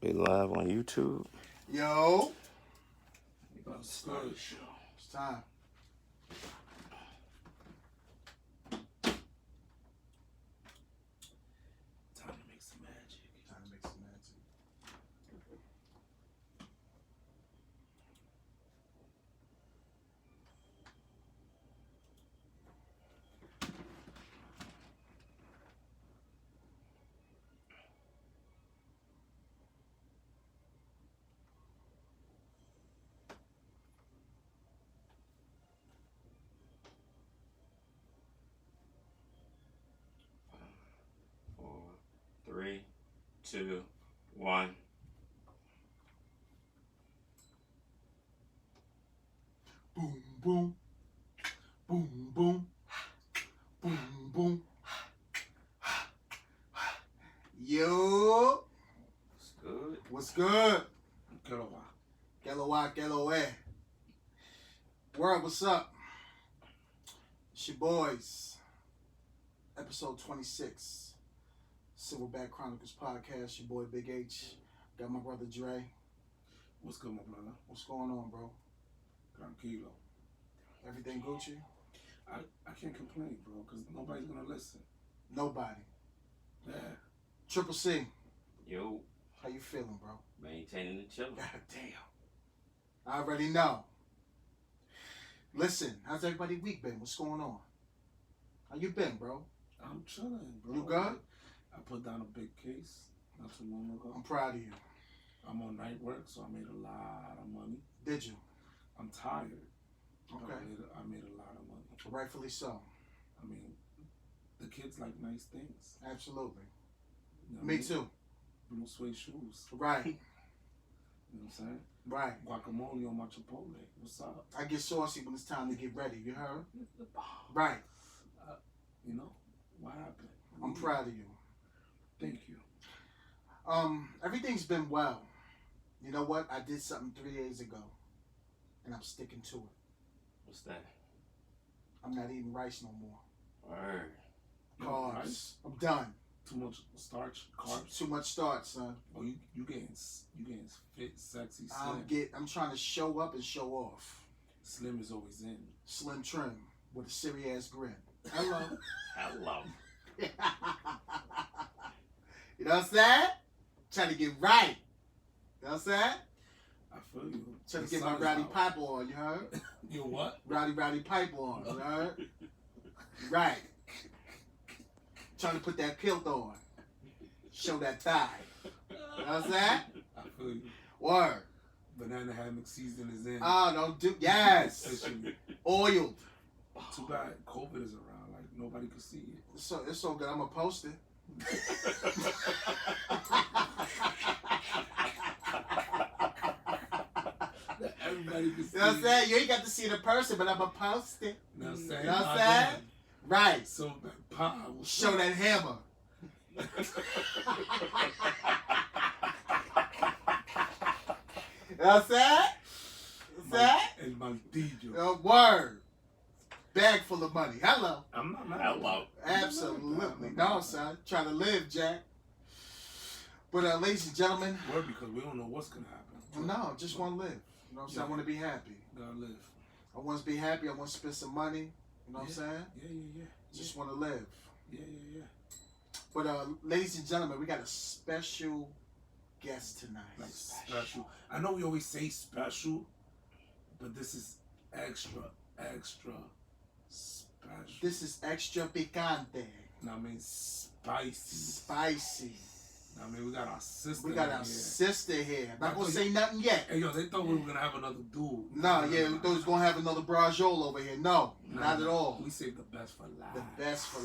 We live on YouTube. Yo. About to start the show. It's time. Time to make some magic. Time to make some magic. Four, 3, 2, 1. Boom, boom. Boom, boom. Boom, boom. Yo. It's good. What's good? Kilowatt. Get away. World, what's up? It's your boys. Episode 26. Silverback Chronicles podcast. Your boy Big H. Got my brother Dre. What's good, my brother? What's going on, bro? Tranquilo. Everything Gucci? I can't complain, bro, because nobody's going to listen. Nobody. Yeah. Triple C. Yo, How you feeling, bro? maintaining the chillin'. God damn. I already know. Listen, how's everybody week been? What's going on? How you been, bro? I'm chilling, bro. You good? I put down a big case not too long ago. I'm proud of you. I'm on night work, so I made a lot of money. Did you? I'm tired. but Okay. I made a lot of money. Rightfully so. I mean, the kids like nice things. Absolutely. You know what Me I mean? too. Blue suede shoes. Right. You know what I'm saying? Right. Guacamole on my Chipotle. What's up? I get saucy when it's time to get ready. You heard? Right. You know? What happened? I'm proud of you. Thank you. Everything's been well. You know what? I did something 3 days ago, and I'm sticking to it. What's that? I'm not eating rice no more. Word. Carbs. Rice? I'm done. Too much starch, carbs. Too much starch, son. Oh, you getting fit, sexy, slim. I'm trying to show up and show off. Slim is always in. Slim trim with a serious grin. Hello. Hello. You know what I'm saying? Trying to get right. You know what I'm saying? I feel you. Trying to The get my sun is rowdy out. pipe on, you heard? You what? Rowdy pipe on, you heard? Right. Trying to put that kilt on. Show that thigh. You know what I'm saying? I feel you. Word. Banana hammock season is in. Oh, don't do. Yes. Officially. Oiled. Too bad COVID is around. Like nobody could see it. It's so good. I'm going to post it. Everybody can see You know what I'm it. saying? You ain't got to see the person, but I'm going to post it. You know what I'm saying? You know what I'm saying? Right. So pop. Show that hammer. You know what I'm saying? And Maldillo. Word. Bag full of money. Hello. I'm not mad. Hello. Absolutely. No, son. Trying to live, Jack. But ladies and gentlemen, Word, because we don't know what's gonna happen. no, just want to live. You know what I'm saying? I want to be happy. Gotta live. I want to be happy. I want to spend some money. You know what I'm saying? Yeah. Just want to live. Yeah. But ladies and gentlemen, we got a special guest tonight. Like special. I know we always say special, but this is extra special. This is extra picante. Now I mean spicy. Spicy. Now I mean we got our sister. We got our here. sister here. Not Now, gonna say nothing yet. Hey yo, they thought we were gonna have another dude. No, yeah, we thought we was gonna have another brajol over here. No, not at all. We saved the best for last. The best for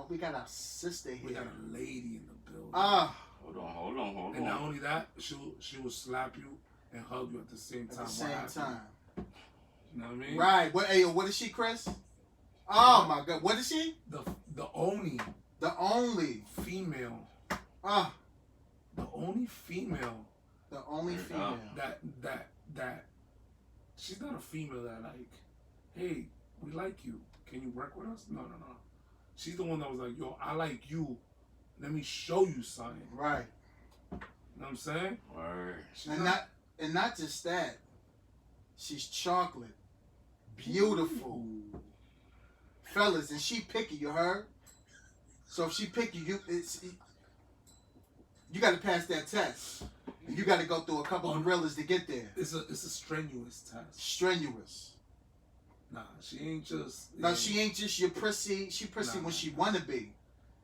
we got our sister here. We got a lady in the building. Hold on. And not only that, she will slap you and hug you at the same time. At the same time. You know what I mean? Right. What is she, Chris? Oh my God. What is she? The only female. The only female. The only female. That she's not a female that like, hey, we like you. Can you work with us? No. She's the one that was like, yo, I like you. Let me show you something. Right. know what I'm saying? Word. And not just that. She's chocolate. Beautiful. Ooh. Fellas, and she picky, you heard? So if she picky, you got to pass that test. And you got to go through a couple gorillas to get there. It's a strenuous test. Strenuous. Nah, she ain't just. No, she ain't just your prissy. She prissy when she want to be.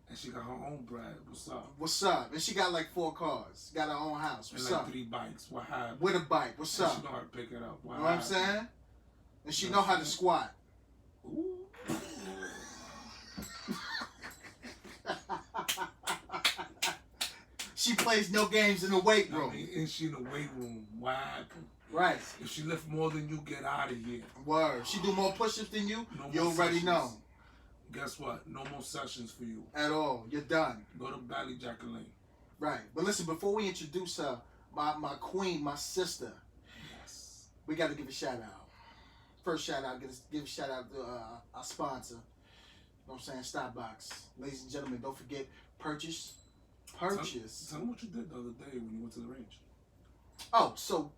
And she got her own bread. What's up? What's up? And she got like 4 cars. Got her own house. What's and like up? 3 bikes. What happened? With a bike. What's and up? She know how to pick it up. You know what I'm saying? And she know how to squat. Ooh. She plays no games in the weight room. I mean, and she in the weight room. What happened? Right. If she lift more than you, get out of here. Word. She do more push-ups than you, No you more already sessions. know. Guess what? No more sessions for you. At all. You're done. Go to Valley Jacqueline. Right. But listen, before we introduce her, my queen, my sister, Yes. we got to give a shout out. First shout out, give a shout out to our sponsor. You know what I'm saying? Starbucks. Ladies and gentlemen, don't forget, purchase. Tell them what you did the other day when you went to the range. Oh, so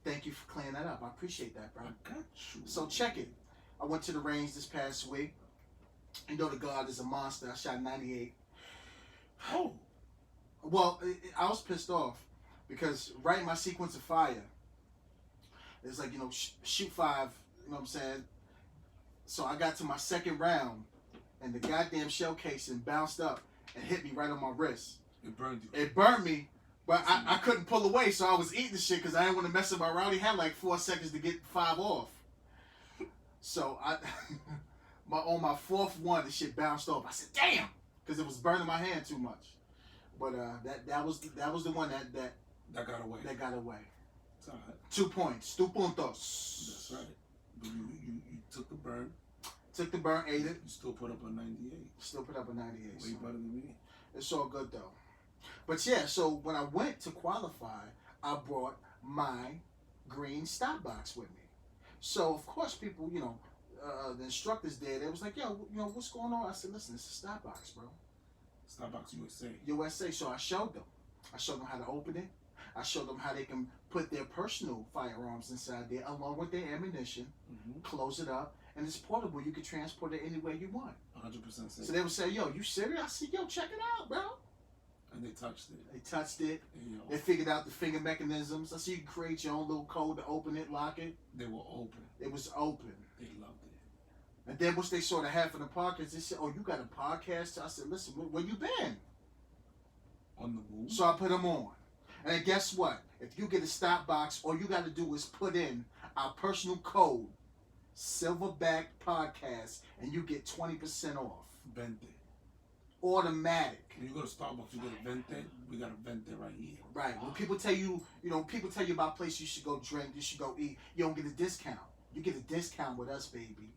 thank you for clearing that up. I appreciate that, bro. I got you. So check it. I went to the range this past week. You know the God is a monster. I shot 98. Oh. Well, I was pissed off because right in my sequence of fire, it's like, shoot 5, you know what I'm saying? So I got to my second round and the goddamn shell casing bounced up and hit me right on my wrist. It burned you. It burnt me, but I couldn't pull away, so I was eating the shit because I didn't want to mess up. I already had like 4 seconds to get 5 off. So on my 4th one, the shit bounced off. I said, "Damn," because it was burning my hand too much. But that was the one that got away. That got away. It's all right. 2 points. 2 puntos. That's right. But you took the burn. Took the burn, ate it. You still put up a 98. Still put up a 98. Way So better than me. it's all good though. But yeah, so when I went to qualify, I brought my green stop box with me. So of course people, the instructors there, they was like, "Yo, what's going on?" I said, "Listen, it's a stop box, bro. Starbucks USA. USA." So I showed them. I showed them how to open it. I showed them how they can put their personal firearms inside there along with their ammunition, close it up, and it's portable. You can transport it anywhere you want. 100% safe. So they would say, "Yo, you serious?" I said, "Yo, check it out, bro." And they touched it. They touched it. And, They figured out the finger mechanisms. I see you can create your own little code to open it, lock it. they were open. It was open. They loved it. And then once they saw the half of the podcast, they said, "Oh, you got a podcast?" I said, "Listen, where you been?" On the move. So I put them on. And then guess what? If you get a stop box, all you got to do is put in our personal code, Silverback Podcast, and you get 20% off. Vente. Automatic. When you go to Starbucks, you go to Vente. We got a Vente right here. Right. When people tell you, people tell you about a place you should go drink, you should go eat, you don't get a discount. You get a discount with us, baby.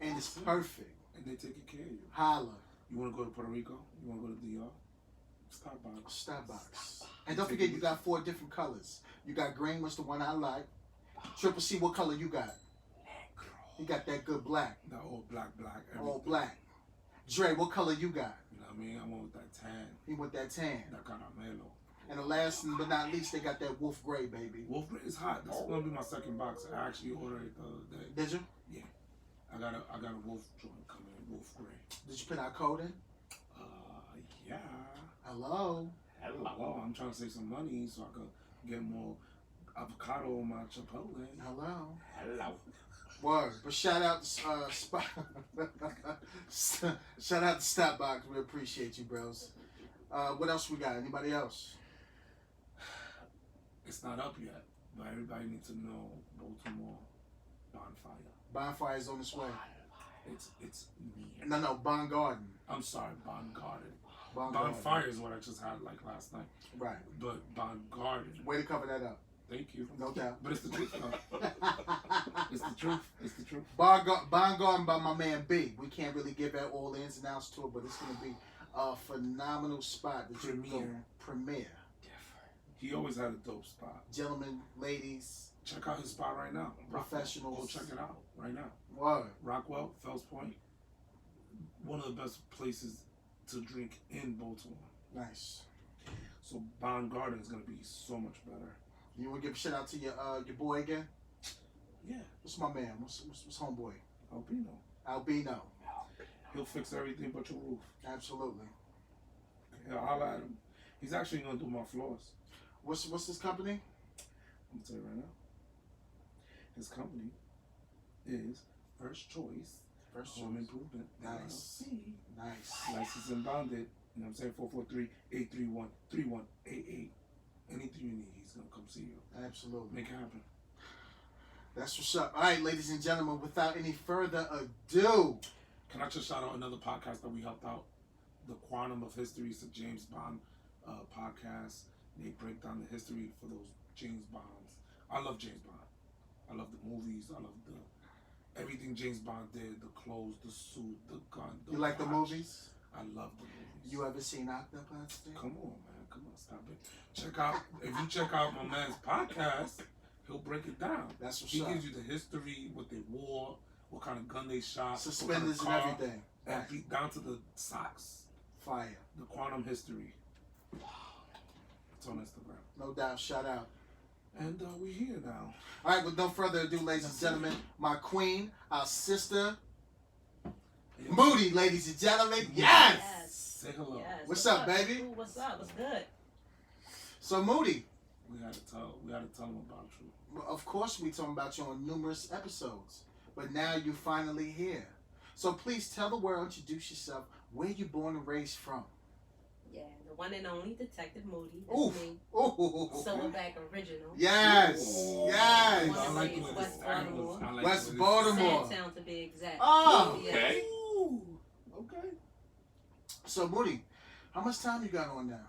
And it's perfect. And they taking care of you. Holla. You want to go to Puerto Rico? You want to go to DR? Starbucks. And don't forget, you got 4 different colors. You got green, what's the one I like. Triple C, what color you got? You got that good black. That all black. Everything. All black. Dre, what color you got? You know what I mean? I went with that tan. He with that tan. That caramelo. And the last but not least, they got that wolf gray, baby. Wolf Gray is hot. That's gonna be my second box. I actually ordered it the other day. Did you? Yeah. I got a Wolf joint coming in. Wolf Gray. Did you put our code in? Yeah. Hello. Hello. I'm trying to save some money so I can get more avocado on my Chipotle. Hello. Hello. Word. But shout out to shout out to Stopbox. We appreciate you, bros. What else we got? Anybody else? It's not up yet, but everybody needs to know Baltimore Bonfire. Bonfire's on its way. It's near. No, Bon Garden. I'm sorry, Bon Garden. Bon Garden. Bonfire is what I just had like last night. Right. But Bon Garden. Way to cover that up. Thank you. No doubt. But it's the truth, though. It's the truth. It's the truth. Bon Garden by my man B. We can't really give out all the ins and outs to it, but it's going to be a phenomenal spot that you can go premiere. He always had a dope spot. Gentlemen, ladies. Check out his spot right now. Professionals. Go check it out right now. Word. Rockwell, Fells Point. One of the best places to drink in Baltimore. Nice. So Bond Garden is gonna be so much better. You want to give a shout out to your boy again? Yeah. What's my man? What's homeboy? Albino. He'll fix everything but your roof. Absolutely. Yeah, I'll at him. He's actually gonna do my floors. What's his company? I'm gonna tell you right now. His company is First Choice Home Improvement. Nice. LLC. Nice. Licensed and bonded. You know what I'm saying? 443-831-3188. Anything you need, he's gonna come see you. Absolutely. Make it happen. That's what's up. All right, ladies and gentlemen, without any further ado. Can I just shout out another podcast that we helped out? The Quantum of History. It's a James Bond podcast. They break down the history for those James Bonds. I love James Bond. I love the movies. I love everything James Bond did. The clothes, the suit, the gun. You like the movies? I love the movies. You ever seen Octopus? Come on, man. Come on, stop it. If you check out my man's podcast, he'll break it down. That's what's He up. gives you the history, what they wore, what kind of gun they shot, Suspenders what kind of and everything. and beat down to the socks. Fire. The Quantum History. It's on Instagram. No doubt. Shout out. And we're here now. All right, with no further ado, ladies and gentlemen, my queen, our sister, Moody, ladies and gentlemen. Yes. Say hello. Yes. What's up, baby? Ooh, what's up? What's good? So, Moody, We gotta tell them about you. well, of course, we talking about you on numerous episodes, but now you're finally here. So please tell the world, introduce yourself, where you born and raised from. Yeah, the one and only Detective Moody. That's Oof. me. Ooh. Silverback original. Yes. Ooh. Yes. One I of like these the way West this angles. Baltimore. I like West the way this- Baltimore. Sandtown to be exact. Oh, Yeah. okay. Ooh. Okay. So, Moody, how much time you got on now?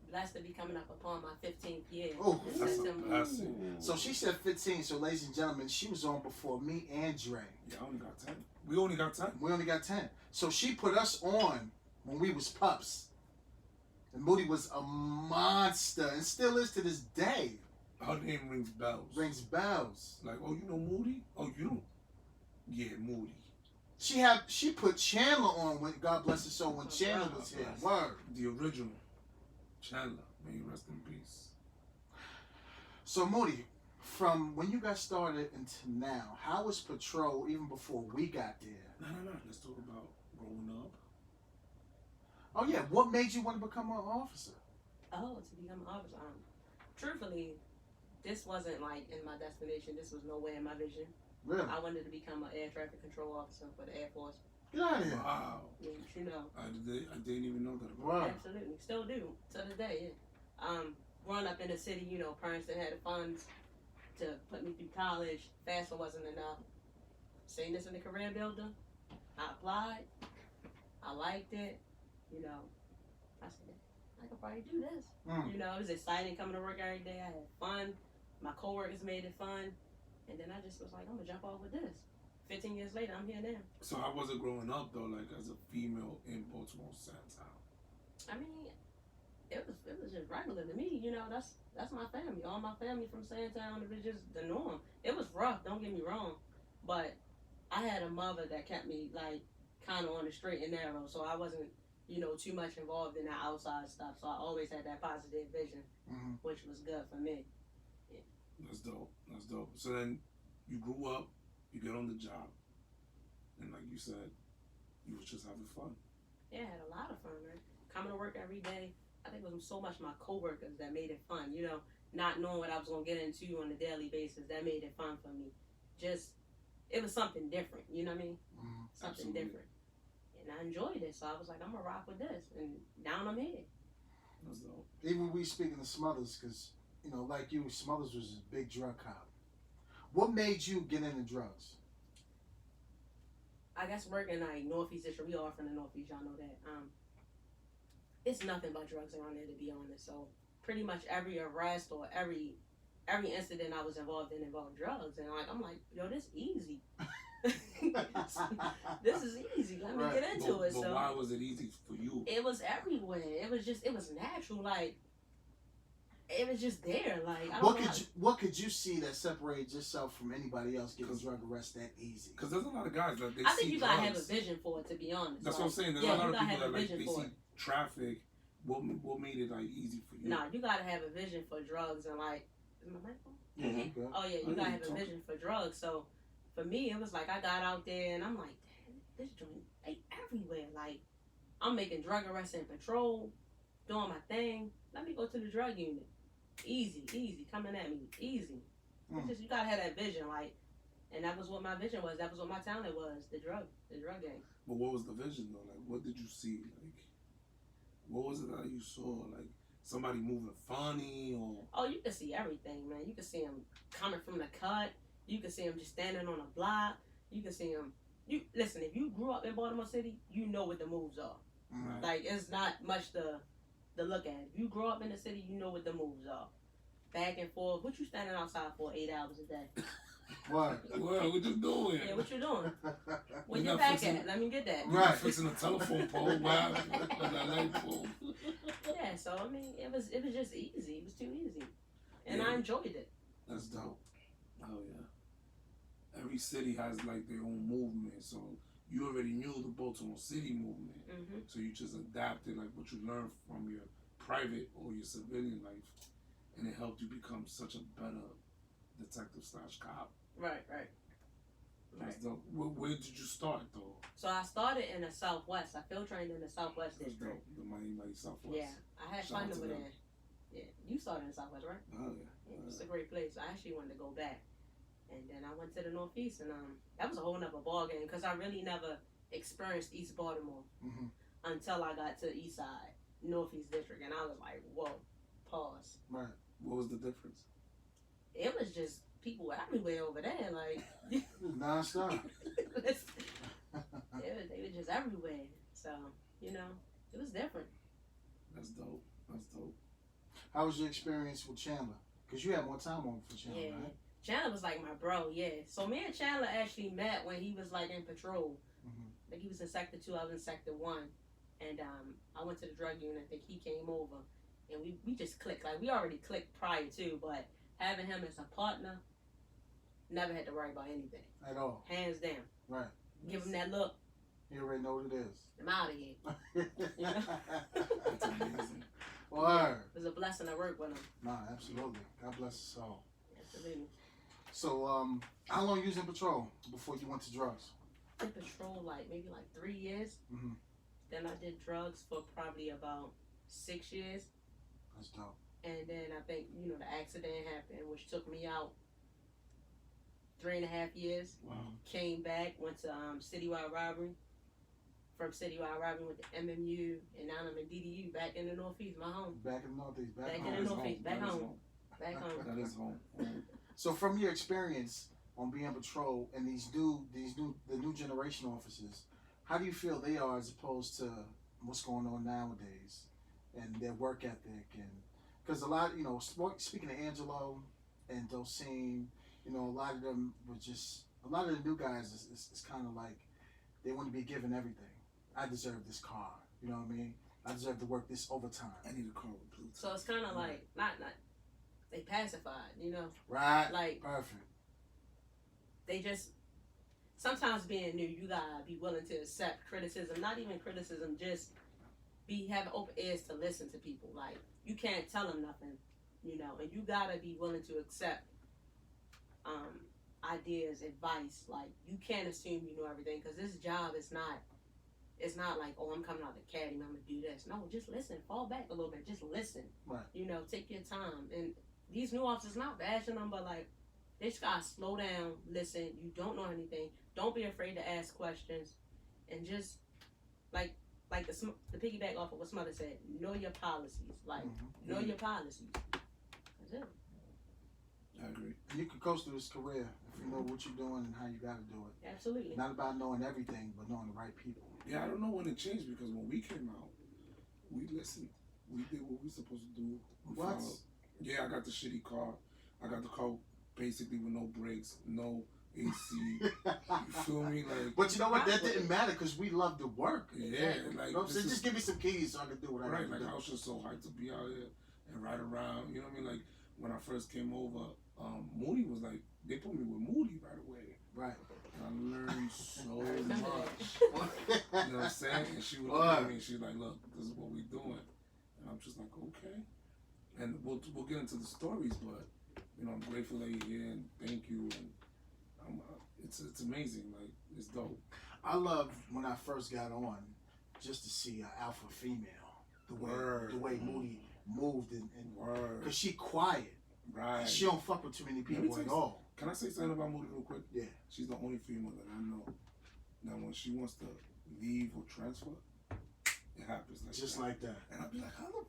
Blessed to be coming up upon my 15th year. Oh, in That's a September. blessing. So she said 15. So, ladies and gentlemen, she was on before me and Dre. Yeah, I only got 10. We only got 10. We only got 10. So she put us on when we was pups. And Moody was a monster and still is to this day. Her name rings bells. Rings bells. Like, oh, you know Moody? Oh, you don't? Yeah, Moody. She put Chandler on when, God bless his soul, when Chandler was here. Word. The original Chandler. May you rest in peace. So Moody, from when you got started until now, how was Patrol even before we got there? No. Let's talk about growing up. Oh yeah, what made you want to become an officer? Oh, to become an officer. Truthfully, this wasn't like in my destination. This was nowhere in my vision. Really? I wanted to become an air traffic control officer for the Air Force. Get out of here. Wow. Yeah, you know. I didn't even know that about Wow. Absolutely, still do to this day. Yeah. Growing up in the city, you know, parents that had the funds to put me through college. FAFSA wasn't enough. Seen this in the career builder. I applied. I liked it. You know, I said I could probably do this. Mm. You know, it was exciting coming to work every day. I had fun. My coworkers made it fun, and then I just was like, I'm gonna jump off with this. 15 years later, I'm here now. So how was it growing up though, like as a female in Baltimore Sandtown? I mean, it was just regular to me. You know, that's my family. All my family from Sandtown. It was just the norm. It was rough. Don't get me wrong, but I had a mother that kept me like kind of on the straight and narrow. So I wasn't, you know, too much involved in the outside stuff. So I always had that positive vision, Mm-hmm. which was good for me. That's dope. That's dope. So then you grew up, you get on the job, and like you said, you was just having fun. Yeah, I had a lot of fun, man. Coming to work every day. I think it was so much my coworkers that made it fun. You know, not knowing what I was gonna get into on a daily basis, that made it fun for me. Just, it was something different. You know what I mean? Mm-hmm. Something Absolutely. different. And I enjoyed it, so I was like, I'm gonna rock with this, and down I'm here. That's dope. Even we speaking to Smothers, because, you know, like you, Smothers was a big drug cop. What made you get into drugs? I guess working like Northeast District, we all from the Northeast, y'all know that. It's nothing but drugs around there, to be honest. So pretty much every arrest or every incident I was involved in involved drugs, and I'm like, yo, this easy. This is easy. Let me Right. get into it. But So why was it easy for you? it was everywhere. It was natural. Like it was just there. Like I don't know. What could you see that separates yourself from anybody else getting drug arrest that easy? Because there's a lot of guys that they I see think you gotta have a drugs. vision for it, to be honest. That's like, what I'm saying. There's yeah, a lot you of gotta people have that a like vision they for see it. traffic, What made it like easy for you? Nah, you gotta have a vision for drugs and like. Is my mic on? Mhm. Good. Oh yeah, you gotta have a vision for drugs. So for me, it was like I got out there and I'm like, damn, this joint they everywhere. Like I'm making drug arrests and patrol, doing my thing. Let me go to the drug unit. Easy, coming at me, easy. It's just you gotta have that vision, like, and that was what my vision was. That was what my talent was. The drug game. But what was the vision though? Like, what did you see? Like, what was it that you saw? Like, somebody moving funny or? Oh, you can see everything, man. You can see him coming from the cut. You can see him just standing on a block. You can see him. You listen. If you grew up in Baltimore City, you know what the moves are. Right. Like it's not much to look at. If you grow up in the city, you know what the moves are. Back and forth. What you standing outside for 8 hours a day? What? Well, what you doing? Yeah, what you doing? Where You're your not back fixing- at? Let me get that. You're Right. not fixing a telephone pole. Wow, that light pole. Yeah, so I mean, it was just easy. It was too easy, and Yeah. I enjoyed it. That's dope. Oh yeah. Every city has like their own movement, so you already knew the Baltimore City movement. Hmm So you just adapted like what you learned from your private or your civilian life, and it helped you become such a better detective / cop. Right. That's dope. Where did you start though? So I started in the Southwest. I field trained in the Southwest That's district. dope. The Miami Southwest. Yeah, I had Shout fun out to over them. there. Yeah, you started in the Southwest, right? Oh yeah. Yeah, it's a great place. I actually wanted to go back, and then I went to the Northeast, and that was a whole nother ball game because I really never experienced East Baltimore Mhm. until I got to the East Side, Northeast District, and I was like, whoa, pause. Right. What was the difference? It was just people everywhere over there, like. Non-stop. They were just everywhere. So, it was different. That's dope. That's dope. How was your experience with Chandler? Because you had more time on for Chandler, Yeah. right? Chandler was like my bro, yeah. So me and Chandler actually met when he was like in patrol. Mhm. Like he was in Sector 2, I was in Sector 1. And I went to the drug unit, I think he came over. And we just clicked. Like we already clicked prior to, but having him as a partner, never had to worry about anything. At all. Hands down. Right. Give him that look, You already know what it is. I'm out of here. That's amazing. Word. It was a blessing to work with him. Nah, absolutely. God bless us all. Absolutely. So, how long you was in patrol before you went to drugs? I did patrol maybe 3 years. Mhm. Then I did drugs for probably about 6 years. That's dope. And then I think, the accident happened, which took me out 3.5 years. Wow. Came back, went to citywide robbery. From citywide robbery, went to MMU, and now I'm in DDU, back in the Northeast, my home. Back in the Northeast. Back Back home. in That the is Northeast, back That is home. Back home. That is home. So, from your experience on being patrol and the new generation officers, how do you feel they are as opposed to what's going on nowadays and their work ethic? And because a lot, speaking of Angelo and Doseen, a lot of them were just a lot of the new guys is kind of like they want to be given everything. I deserve this car. You know what I mean? I deserve to work this overtime. I need a car with Bluetooth. So it's kind of like, not, they pacified, Right. Like, Perfect. they just, sometimes being new, you gotta be willing to accept criticism. Not even criticism, just have open ears to listen to people. Like, you can't tell them nothing, and you gotta be willing to accept ideas, advice. Like, you can't assume you know everything, because this job is not, it's not like, oh, I'm coming out of the academy, I'm gonna do this. No, just listen, fall back a little bit, just listen. Right. Take your time. And these new officers, not bashing them, but like, they just gotta slow down, listen. You don't know anything. Don't be afraid to ask questions, and just like the piggyback off of what Smother said. Know your policies. Like, know your policies. That's it. I agree. And you can coast through this career if you know what you're doing and how you got to do it. Absolutely. Not about knowing everything, but knowing the right people. Yeah, I don't know when it changed because when we came out, we listened. We did what we supposed to do. We What? followed. Yeah, I got the shitty car. I got the car basically with no brakes, no AC. You feel me? Like, But you know what? That didn't matter because we love to work. yeah, You like know what I'm saying? this Just give me some keys so I can do what I right. need Like to do. I was just so hyped to be out here and ride around. You know what I mean? Like when I first came over, Moody was like, they put me with Moody right away. Right. And I learned so I remember much. that. You know what I'm saying? And she would look at me and she's like, look, this is what we doing. I'm just like, okay. And we'll get into the stories, but you know, I'm grateful that you're here and thank you. And it's amazing. Like, it's dope. I love when I first got on, just to see an alpha female. The way Moody moved and because she quiet. Right. She don't fuck with too many people at all. Can I say something about Moody real quick? Yeah. She's the only female that I know that when she wants to leave or transfer, it happens like just that. like that. And I'll be like, how the...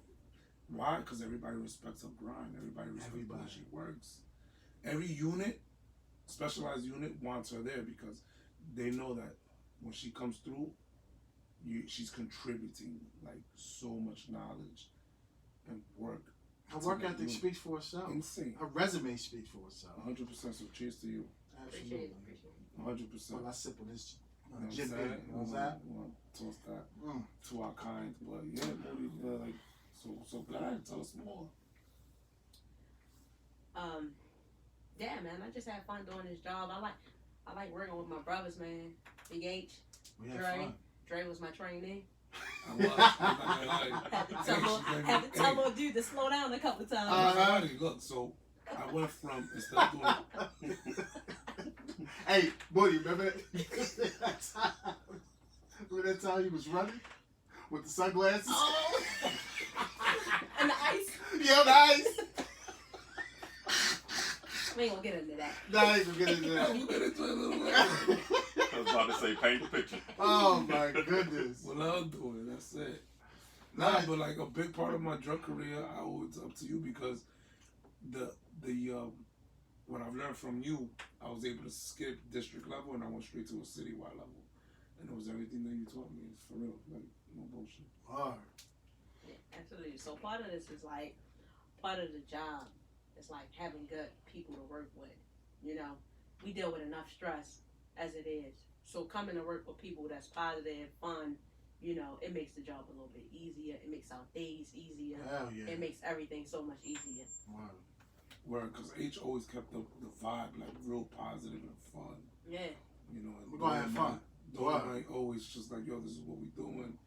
Why? Because everybody respects her grind. Everybody respects the way she works. Every unit, specialized unit, wants her there because they know that when she comes through, she's contributing like so much knowledge and work. Her work ethic speaks for itself. Insane. Her resume speaks for itself. 100%. So cheers to you. Absolutely. 100%. Well, I sip on this You gin know beer. what I'm What's that? We'll toast that to our kind. But yeah, Moody, like, so glad. Tell us more. Yeah, man, I just had fun doing this job. I like working with my brothers, man. Big H, We had Dre. fun. Dre was my trainee. I was. Had to tell little dude to slow down a couple times. Look, so I went from instead of doing. Hey, buddy, remember that time he was running with the sunglasses? Oh. And the ice. Yeah, the ice. We ain't gonna get into that. Nah, I ain't gonna get into that. We'll get into it a little later. I was about to say, paint the picture. Oh my goodness. Well, I'll do it. That's it. Nah, But like a big part of my drug career, I owe it up to you because the what I've learned from you, I was able to skip district level and I went straight to a citywide level, and it was everything that you taught me. It's for real, like no bullshit. hard. Yeah, absolutely. So part of this is like part of the job. It's like having good people to work with. You know, we deal with enough stress as it is. So coming to work with people that's positive, fun, you know, it makes the job a little bit easier. It makes our days easier. Hell yeah. It makes everything so much easier. Wow. Where, because H always kept the vibe like real positive and fun. Yeah. You know, and We're gonna have fun. Like always just like, yo, this is what we're doing,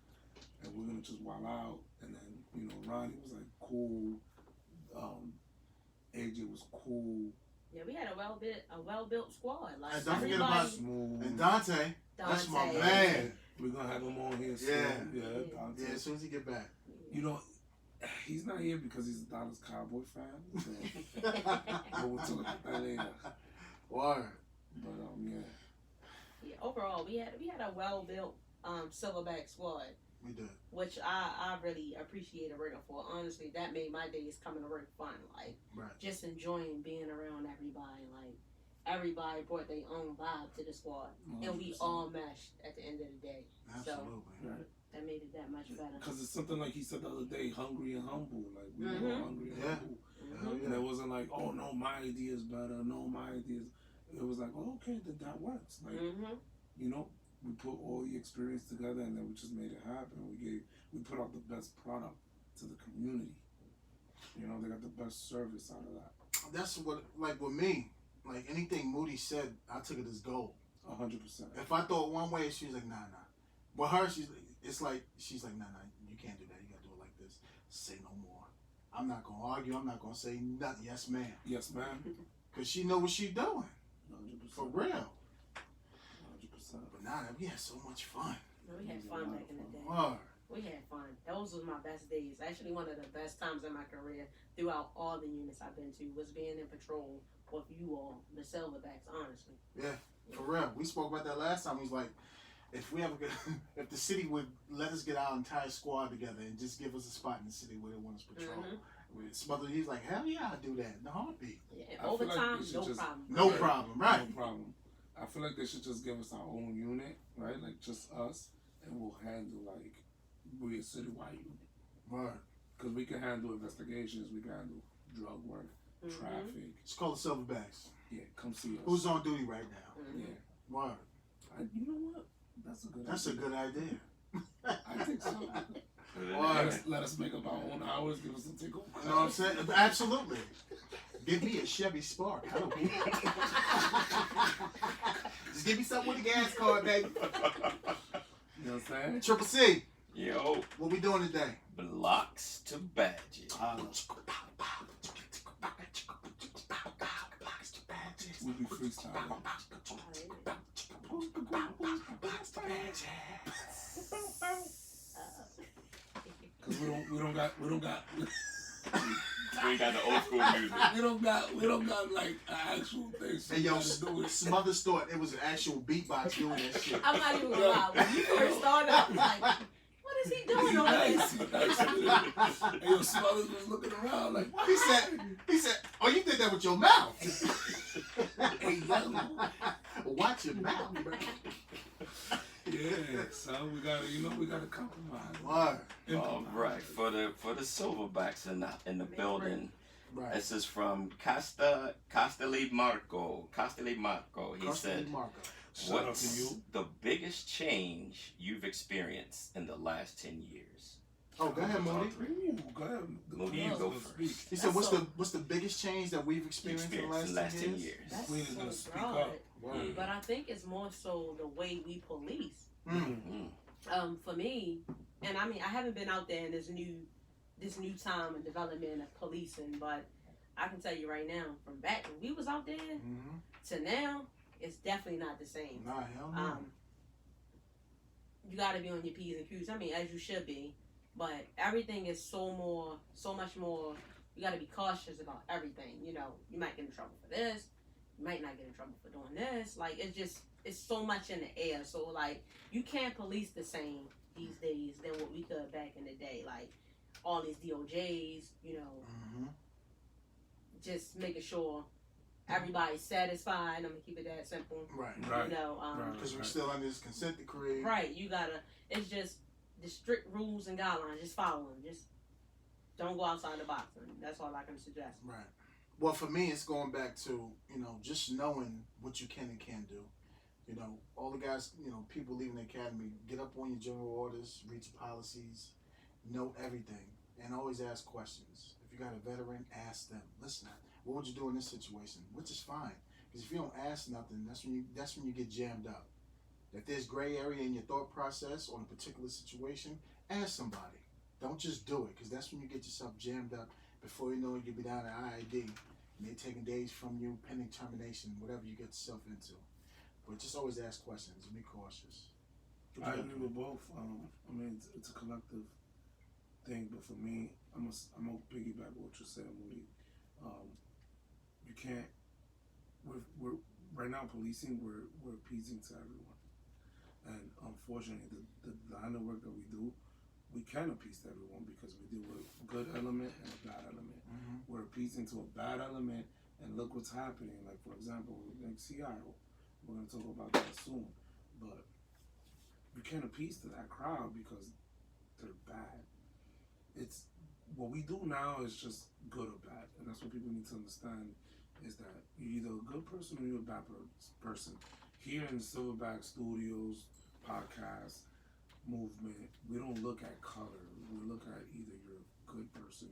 and we're gonna just wild out. And then, you know, Ronnie was like cool. AJ was cool. Yeah, we had a well built squad. Like And don't forget about Smooth. and Dante. That's my man. We're gonna have him on here soon. Yeah. Dante. Yeah, as soon as he get back. You know, he's not here because he's a Dallas Cowboy fan. So, but we'll talk about that later. Word. But yeah. Yeah, overall, we had a well built silverback squad. We did. Which I really appreciated working for. Honestly, that made my days coming to work fun. Like, just enjoying being around everybody. Like, everybody brought their own vibe to the squad. 100%. And we all meshed at the end of the day. Absolutely. So, that made it that much better. Because it's something like he said the other day, hungry and humble. Like, we were all hungry and humble. Mm-hmm. And it wasn't like, oh, no, my idea is better. No, my idea is... It was like, oh, okay, then that works. Like, you know, we put all the experience together and then we just made it happen. We put out the best product to the community. You know, they got the best service out of that. That's what, like with me, like anything Moody said, I took it as gold. 100%. If I thought one way, she's like, nah. But her, she's like, nah, you can't do that. You gotta do it like this. Say no more. I'm not gonna argue. I'm not gonna say nothing. Yes, ma'am. Yes, ma'am. Cause she know what she doing. 100%. For real. 100%. But nah, we had so much fun. We had fun back in the day. Hard. We had fun. Those was my best days. Actually, one of the best times in my career throughout all the units I've been to was being in patrol with you all, the Silverbacks, honestly. Yeah, for real. We spoke about that last time. He's like, if we ever get, if the city would let us get our entire squad together and just give us a spot in the city where they want us to patrol. He's like, hell yeah, I'll do that in a heartbeat. Yeah, overtime, like no problem. No problem, right? No problem. I feel like they should just give us our own unit, right? Like just us, and we'll handle like we're a citywide unit. Right. Because we can handle investigations, we can handle drug work, traffic. It's called the Silverbacks. Yeah, come see us. Who's on duty right now? Yeah. Word. You know what? That's a good idea. That's a good idea. I think so. Let us make up our own hours, give us some tickle. You know what I'm saying? Absolutely. Give me a Chevy Spark. I don't care. Just give me something with a gas card, baby. You know what I'm saying? Triple C. Yo, What we doing today? blocks to badges. We be freestyling. Cause we don't got We ain't got the old school music. we don't got like an actual thing. So Hey yo, we gotta do it. Smothers thought it was an actual beatbox doing that shit. I'm not even gonna lie. When you first started, I was like, what is he doing over there? Nice. Hey, yo, Smothers was looking around like, He said, oh, you did that with your mouth. hey, yo. Watch your mouth, bro. Yeah, so we gotta compromise. Word. All right, for the Silverbacks in the building. Right. This is from Castelli Marco. He said, Shout out to "What's you. the biggest change you've experienced in the last 10 years?" Oh, go ahead, Moody. Ooh, go ahead. Moody, you go first. He said, That's what's the biggest change that we've experienced in the last 10 years? That's Queen is gonna so speak broad. up. Word. But I think it's more so the way we police. Mm. For me, and I mean, I haven't been out there in this new time and development of policing, but I can tell you right now, from back when we was out there Mm-hmm. to now, it's definitely not the same. Nah, hell no. You got to be on your P's and Q's. I mean, as you should be, but everything is so much more. You got to be cautious about everything. You know, you might get in trouble for this. You might not get in trouble for doing this. Like, it's so much in the air. So, like, you can't police the same these days than what we could back in the day. Like, all these DOJs, you know, Mm-hmm. just making sure everybody's satisfied. I'm going to keep it that simple. Right. Right. You know, Because we're still under this consent decree. right. You got to, it's just the strict rules and guidelines. Just follow them. Just don't go outside the box. And that's all I can suggest. Right. Well, for me, it's going back to, just knowing what you can and can't do. All the guys, people leaving the academy, get up on your general orders, read your policies, know everything, and always ask questions. If you got a veteran, ask them. Listen, what would you do in this situation? Which is fine, because if you don't ask nothing, that's when you get jammed up. If there's gray area in your thought process on a particular situation, ask somebody. Don't just do it, because that's when you get yourself jammed up. Before you know it, you'll be down at IID, and they're taking days from you, pending termination, whatever you get yourself into. But just always ask questions and be cautious. I agree with both. I mean, it's a collective thing, but for me, I'm a piggyback what you said, Moody. You can't. We're right now policing. We're appeasing to everyone, and unfortunately, the line of work that we do, we can appease to everyone because we deal with a good element and a bad element. Mm-hmm. We're appeasing to a bad element, and look what's happening. Like, for example, like Seattle. We're going to talk about that soon. But you can't appease to that crowd because they're bad. It's what we do now is just good or bad. And that's what people need to understand is that you're either a good person or you're a bad person. Here in Silverback Studios, podcast, movement, we don't look at color. We look at either you're a good person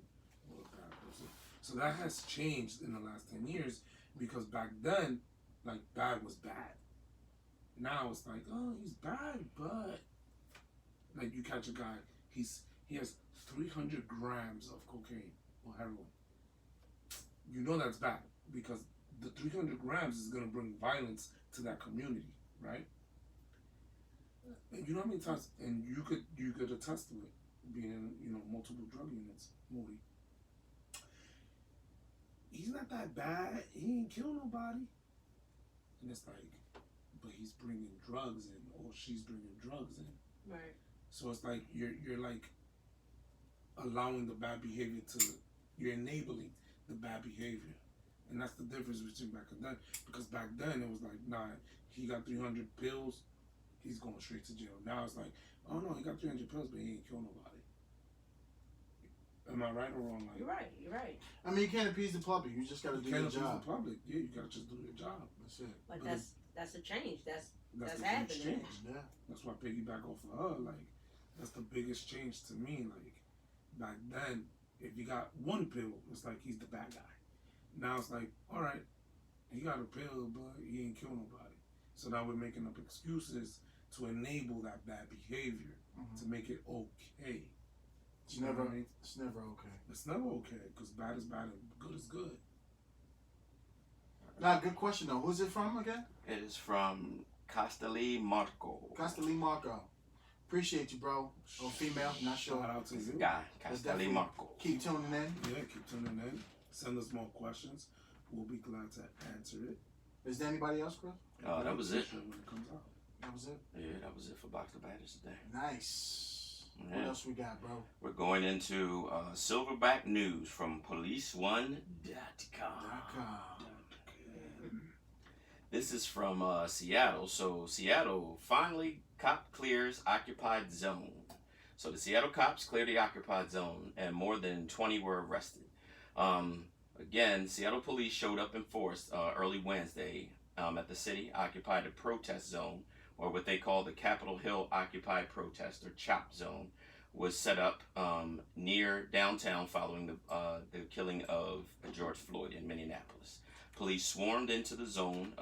or a bad person. So that has changed in the last 10 years because back then, like, bad was bad. Now it's like, oh, he's bad, but like you catch a guy, he has 300 grams of cocaine or heroin. You know that's bad because the 300 grams is gonna bring violence to that community, right? And you know how many times, and you could attest to it, being in multiple drug units, Moody. He's not that bad. He ain't kill nobody. And it's like, but he's bringing drugs in, or she's bringing drugs in. Right. So it's like you're like allowing the bad behavior you're enabling the bad behavior, and that's the difference between back and then. Because back then it was like, nah, he got 300 pills, he's going straight to jail. Now it's like, oh no, he got 300 pills, but he ain't kill nobody. Am I right or wrong? Like, You're right. You're right. I mean, you can't appease the public. You just got to do your can't appease job. the public. Yeah, you gotta just do your job. That's it. But But that's a change. That's the huge happening. change. Yeah. That's why I piggyback off of her. Like, that's the biggest change to me. Like, back then, if you got one pill, it's like he's the bad guy. Now it's like, all right, he got a pill, but he ain't kill nobody. So now we're making up excuses to enable that bad behavior. to make it okay. It's You know never. what I mean? It's never okay. It's never okay because bad is bad and good is good. Now, good question though. Who's it from again? It is from Castelli Marco. Castelli Marco. Appreciate you, bro. Or female, not sure. Shout out to you. Guy, But Castelli definitely Marco. Keep tuning in. Yeah, keep tuning in. Send us more questions. We'll be glad to answer it. Is there anybody else, Chris? That was it. When it comes out. That was it. Yeah, that was it for Box the Baddest today. Nice. What Yeah. else we got, bro? We're going into Silverback news from policeone.com. This is from Seattle. So Seattle finally cop clears occupied zone. So the Seattle cops cleared the occupied zone, and more than 20 were arrested. Again, Seattle police showed up in force early Wednesday at the city occupied a protest zone, or what they call the Capitol Hill Occupied Protest, or CHOP zone, was set up near downtown following the killing of George Floyd in Minneapolis. Police swarmed into the zone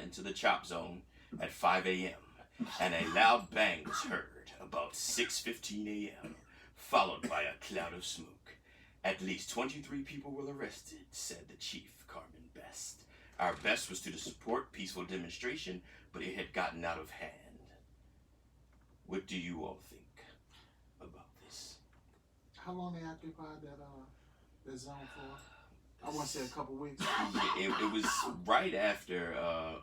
into the CHOP zone at 5 a.m. and a loud bang was heard about 6:15 a.m., followed by a cloud of smoke. At least 23 people were arrested, said the chief, Carmen Best. Our best was to support peaceful demonstration, but it had gotten out of hand. What do you all think about this? How long they occupied that zone for? I want to say a couple weeks. It was right after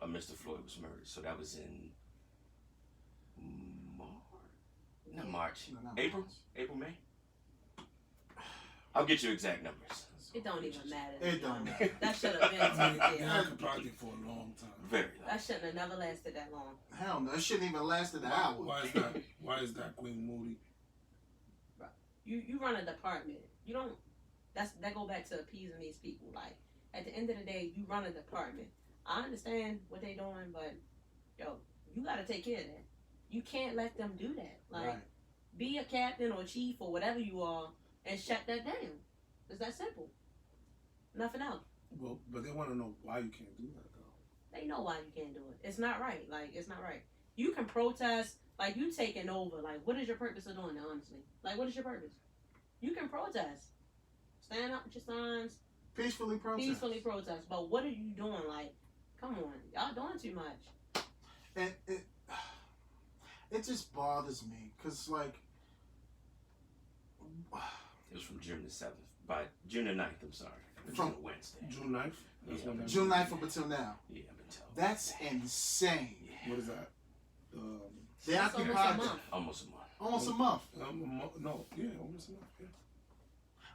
Mr. Floyd was murdered, so that was in March. No, not April? March. April, May? I'll get you exact numbers. It don't even matter. It don't matter. That should have been I mean, taken they care of. occupied it for a long time. Very long. That shouldn't have never lasted that long. Hell no, it shouldn't even lasted an hour. Why is that? Why is that, Queen Moody? You run a department. You don't. That go back to appeasing these people. Like at the end of the day, you run a department. I understand what they doing, but yo, you got to take care of that. You can't let them do that. Like Right. be a captain or chief or whatever you are, and shut that down. It's that simple. Nothing else. Well, but they want to know why you can't do that though. They know why you can't do it. It's not right. Like it's not right. You can protest. Like you taking over. Like what is your purpose of doing that? Honestly, like what is your purpose? You can protest. Stand up with your signs. Peacefully protest. Peacefully protest. But what are you doing? Like, come on, y'all doing too much. And it just bothers me because like It was from June the 7th. By June the 9th, I'm sorry. From- June the Wednesday. June 9th? That's Yeah. when that- June 9th up until now. Yeah, I've been telling. That's insane. Yeah. What is that? They That's almost a occupied month. Almost a month. almost a month. No, yeah, almost enough. Yeah.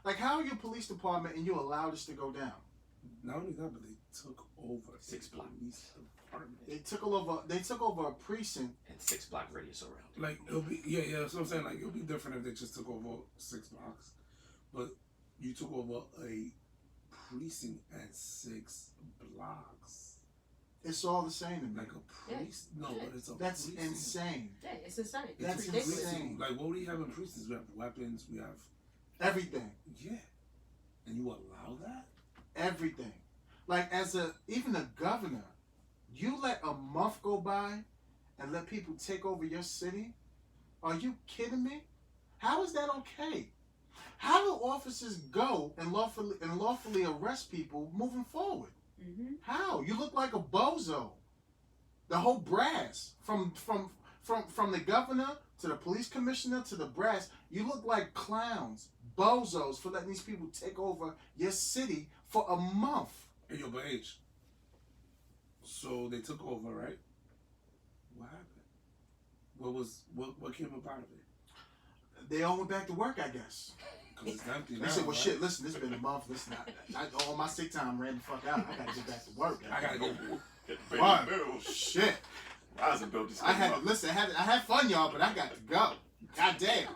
Like, how are you police department and you allow this to go down? Not only that, but they took over 6 a blocks. police department. They took over a precinct. And 6-block radius around. Like it'll be yeah. That's what I'm saying. Like it'll be different if they just took over 6 blocks, but you took over a precinct at 6 blocks. It's all the same to me. Like a priest? No, Yeah. but it's a That's precinct. insane. Yeah, it's insane. It's That's a ridiculous. insane. precinct. Like what do we have in precincts? We have weapons. We have Everything. yeah, and you allow that? Everything. Like even a governor, you let a month go by and let people take over your city? Are you kidding me? How is that okay? How do officers go and lawfully arrest people moving forward? Mm-hmm. How? You look like a bozo. The whole brass, from the governor to the police commissioner to the brass, you look like clowns, bozos for letting these people take over your city for a month. Hey, yo, but H. So they took over, right? What happened? What came up out of it? They all went back to work, I guess. Because it's empty now. They said, well, right? shit, listen, this been a month. Listen, all my sick time ran the fuck out. I gotta get back to work. I gotta go. What? Bills. Shit. Rising bill just I came had up. listen. I had fun, y'all, but I got to go. God damn.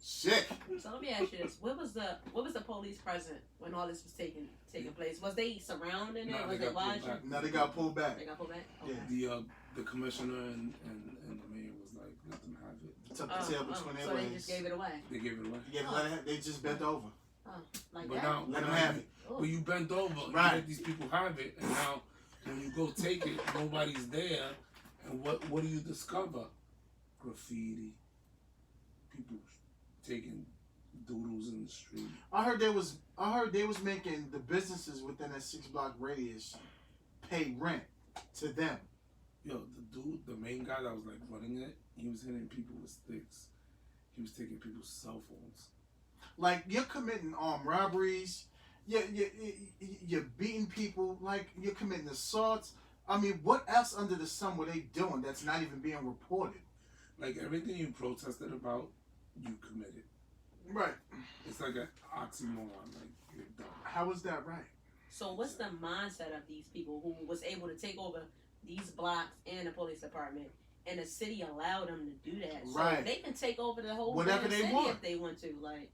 Shit. So let me ask you this: what was the police present when all this was taking place? Was they surrounding it? Nah, Was they they got pulled watching? back. Now they got pulled back. They got pulled back. Yeah. Okay. The commissioner and the mayor was like, let them have it. Took the tail between their So they legs. just gave it away. They gave it away. They just bent over. Like But that. now, Let them have it. Oh. when you bend over, Right. you let these people have it, and now when you go take it, nobody's there, and what do you discover? graffiti, people taking doodles in the street. I heard they was making the businesses within that 6 block radius pay rent to them. Yo, the main guy that was like running it, he was hitting people with sticks. He was taking people's cell phones. Like, you're committing armed robberies. You're beating people. Like, you're committing assaults. I mean, what else under the sun were they doing that's not even being reported? Like, everything you protested about, you committed. Right. It's like an oxymoron. Like, you're dumb. How is that right? So what's the mindset of these people who was able to take over these blocks and the police department, and the city allowed them to do that? So Right. they can take over the whole Whatever damn they city want. if they want to. Like,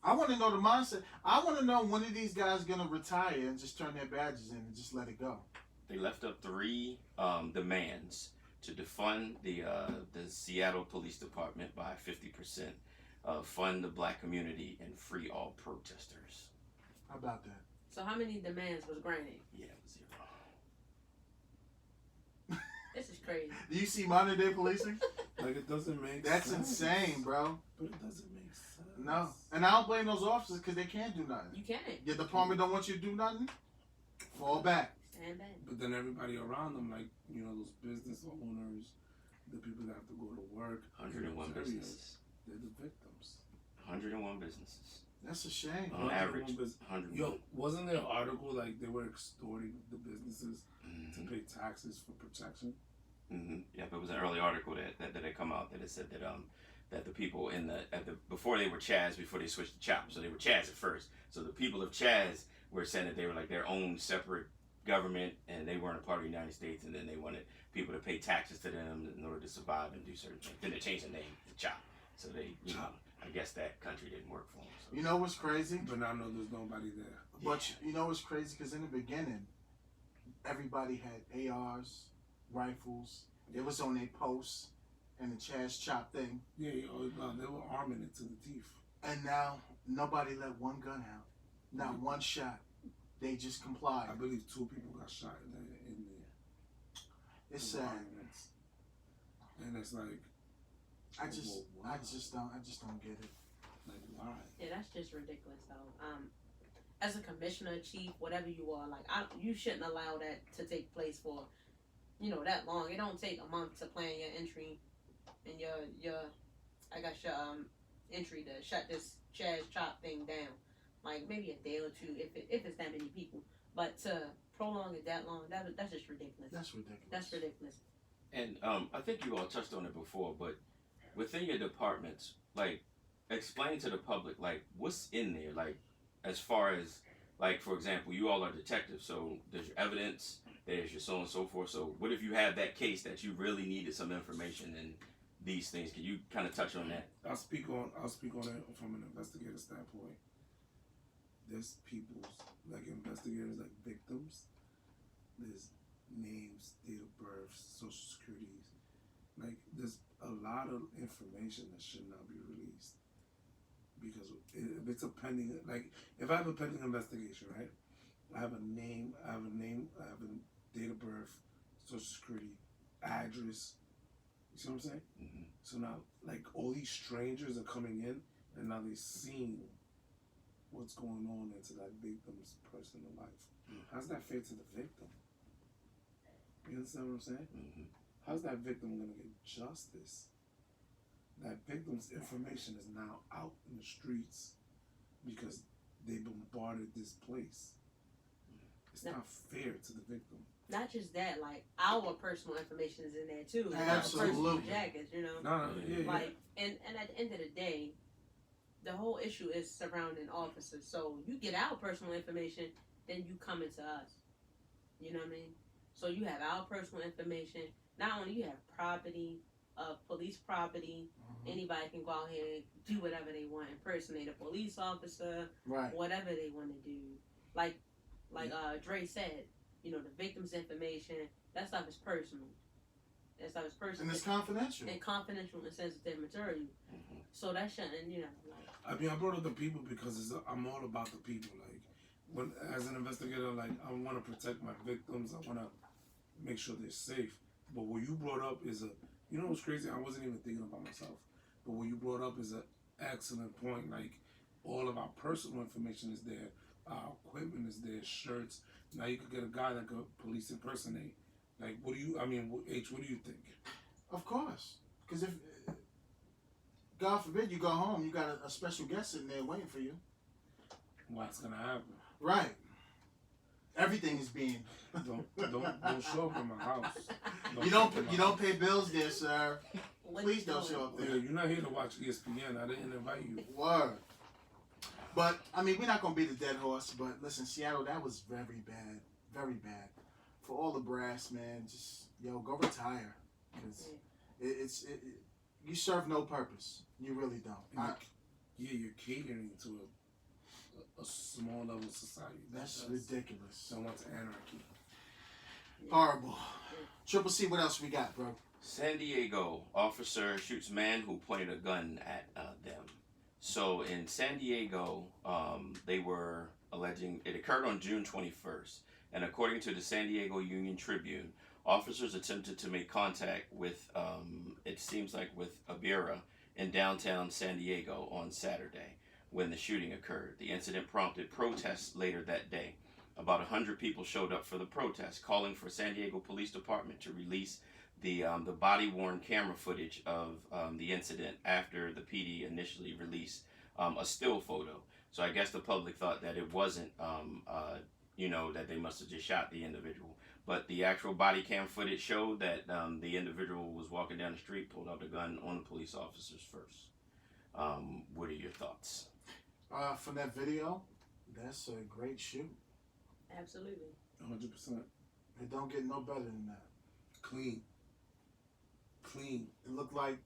I want to know the mindset. I want to know when are these guys going to retire and just turn their badges in and just let it go. They left up 3 demands to defund the Seattle Police Department by 50%, fund the black community, and free all protesters. How about that? so how many demands was granted? Yeah, 0. This is crazy. Do you see modern day policing? Like, it doesn't make That's sense. insane, bro. But it doesn't make sense. No. And I don't blame those officers because they can't do nothing. You can't Your department don't want you to do nothing? Fall back. stand back. But then everybody around them, like, you know, those business owners, the people that have to go to work, 101 those areas, businesses. they're the victims. 101 businesses. That's a shame. On 101 average, bus- 101. Yo, wasn't there an article like they were extorting the businesses to Mhm. pay taxes for protection? Yep, it was an early article that had come out that it said that the people before they were Chaz, before they switched to Chop, so they were Chaz at first. So the people of Chaz were saying that they were like their own separate government and they weren't a part of the United States, and then they wanted people to pay taxes to them in order to survive and do certain things. Then they changed the name to Chop. So they, I guess that country didn't work for them. So. You know what's crazy? But now I know there's nobody there. But you know what's crazy? Because in the beginning, everybody had ARs, rifles. They was on their posts and the Chaz Chop thing. Yeah, they were arming it to the teeth. And now nobody let one gun out. Not one shot. They just complied. I believe 2 people got shot in there. It's sad. Violence. And it's like, I just why? don't get it. Like, why? Yeah, that's just ridiculous, though. As a commissioner, chief, whatever you are, like, you shouldn't allow that to take place for, that long. It don't take a month to plan your entry and your entry to shut this Chaz Chop thing down. Like, maybe a day or 2 if it's that many people. But to prolong it that long, that's just ridiculous. That's ridiculous. That's ridiculous. And I think you all touched on it before, but within your departments, like, explain to the public, like, what's in there, like, as far as, like, for example, you all are detectives, so there's your evidence, there's your so on and so forth. So what if you have that case that you really needed some information and these things? Can you kind of touch on that? I'll speak on it from an investigator standpoint. There's people's, like, investigators, like victims. There's names, date of birth, social securities. Like, there's a lot of information that should not be released. Because if it's a pending, like, if I have a pending investigation, right? I have a name, I have a date of birth, social security, address. You see what I'm saying? Mm-hmm. So now, like, all these strangers are coming in, and now they're seeing what's going on into that victim's personal life. How's that fair to the victim? You understand what I'm saying? Mm-hmm. How's that victim going to get justice? That victim's information is now out in the streets because they bombarded this place. It's not fair to the victim. Not just that, like, our personal information is in there too. Absolutely. Personal jackets, No, yeah. Like, and at the end of the day, the whole issue is surrounding officers. So you get our personal information, then you come into us. You know what I mean? So you have our personal information. Not only you have property, police property. Anybody can go out here and do whatever they want, impersonate a police officer, Right. whatever they want to do. Like Dre said, the victim's information, that stuff is personal. That stuff is personal. And it's confidential. And confidential and sensitive material. Mm-hmm. So that shouldn't, like. I mean, I brought up the people because I'm all about the people. Like, when as an investigator, like, I want to protect my victims. I want to make sure they're safe. But what you brought up is You know what's crazy? I wasn't even thinking about myself. But what you brought up is an excellent point. Like, all of our personal information is there. Our equipment is there. Shirts. Now you could get a guy that could police impersonate. Like, what do you think? Of course. Because if, God forbid, you go home, you got a special guest sitting there waiting for you. What's going to happen? Right. Everything is being... Don't show up in my house. You don't pay bills there, sir. Please don't show up there. Yeah, you're not here to watch ESPN. I didn't invite you. Word. But, I mean, we're not going to beat the dead horse, but listen, Seattle, that was very bad. Very bad. For all the brass, man, just, go retire. Because you serve no purpose. You really don't. You're catering to a small level society. That's ridiculous. So wants anarchy. Horrible. Triple C, what else we got, bro? San Diego, officer shoots man who pointed a gun at them. So in San Diego, they were alleging it occurred on June 21st. And according to the San Diego Union Tribune, officers attempted to make contact with, it seems like with Abira in downtown San Diego on Saturday when the shooting occurred. The incident prompted protests later that day. About 100 people showed up for the protest, calling for San Diego Police Department to release the body-worn camera footage of the incident after the PD initially released a still photo. So I guess the public thought that it wasn't, that they must have just shot the individual. But the actual body cam footage showed that the individual was walking down the street, pulled out a gun on the police officers first. What are your thoughts? From that video, that's a great shoot. Absolutely. 100%. It don't get no better than that. Clean. It looked like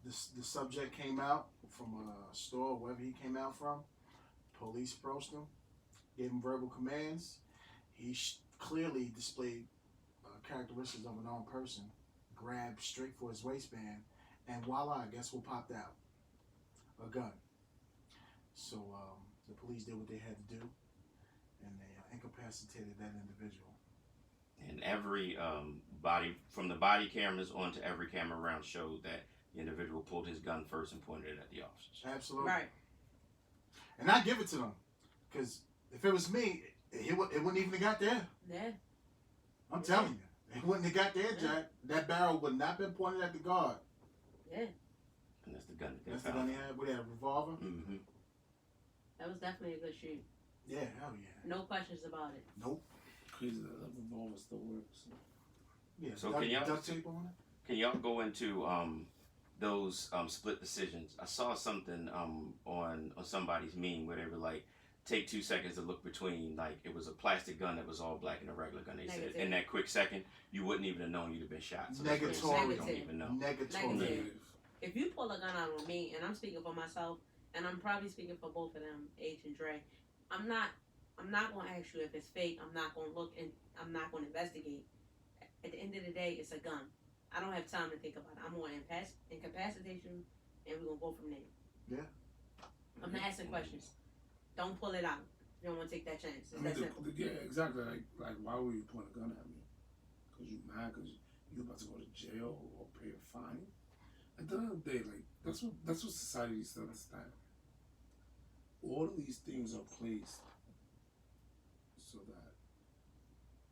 the subject came out from a store, wherever he came out from. Police approached him, gave him verbal commands. He clearly displayed characteristics of an armed person, grabbed straight for his waistband, and voila, guess what popped out? A gun. So the police did what they had to do, and they incapacitated that individual. And every from the body cameras onto every camera around showed that the individual pulled his gun first and pointed it at the officers. Absolutely. Right. And I give it to them, because if it was me, it wouldn't even have got there. Yeah. I'm telling you, it wouldn't have got there, Jack. That barrel would not have been pointed at the guard. Yeah. And that's the gun that they That's the found. gun he had. With that revolver. Mm-hmm. That was definitely a good shoot. Yeah, hell yeah. No questions about it. Nope. Crazy that the revolver still works. Yeah. So duct tape on it. Can y'all go into those split decisions? I saw something on somebody's meme where they were like, take 2 seconds to look between, like, it was a plastic gun that was all black and a regular gun. They said in that quick second, you wouldn't even have known you'd have been shot. So Negatory. we don't even know. Negatory. If you pull a gun out on me, and I'm speaking for myself, and I'm probably speaking for both of them, H and Dre, I'm not gonna ask you if it's fake. I'm not gonna look, and I'm not gonna investigate. At the end of the day, it's a gun. I don't have time to think about it. I'm gonna incapacitate you, and we're gonna go from there. Yeah. I'm not asking questions. Don't pull it out. You don't want to take that chance. It's that simple. Yeah, exactly. Like, why would you point a gun at me? Because you mad? Because you about to go to jail or pay a fine? At the end of the day, like, that's what society needs to understand. All of these things are placed so that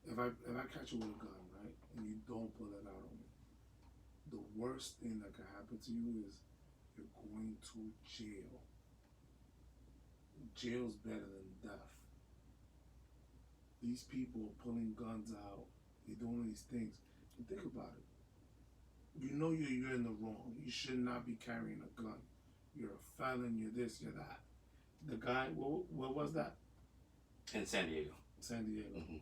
if I catch you with a gun, right, and you don't pull it out on me, the worst thing that can happen to you is you're going to jail. Jail's better than death. These people are pulling guns out. They're doing these things. And think about it. You know you're in the wrong. You should not be carrying a gun. You're a felon. You're this. You're that. The guy. What was that? In San Diego. San Diego. Mm-hmm.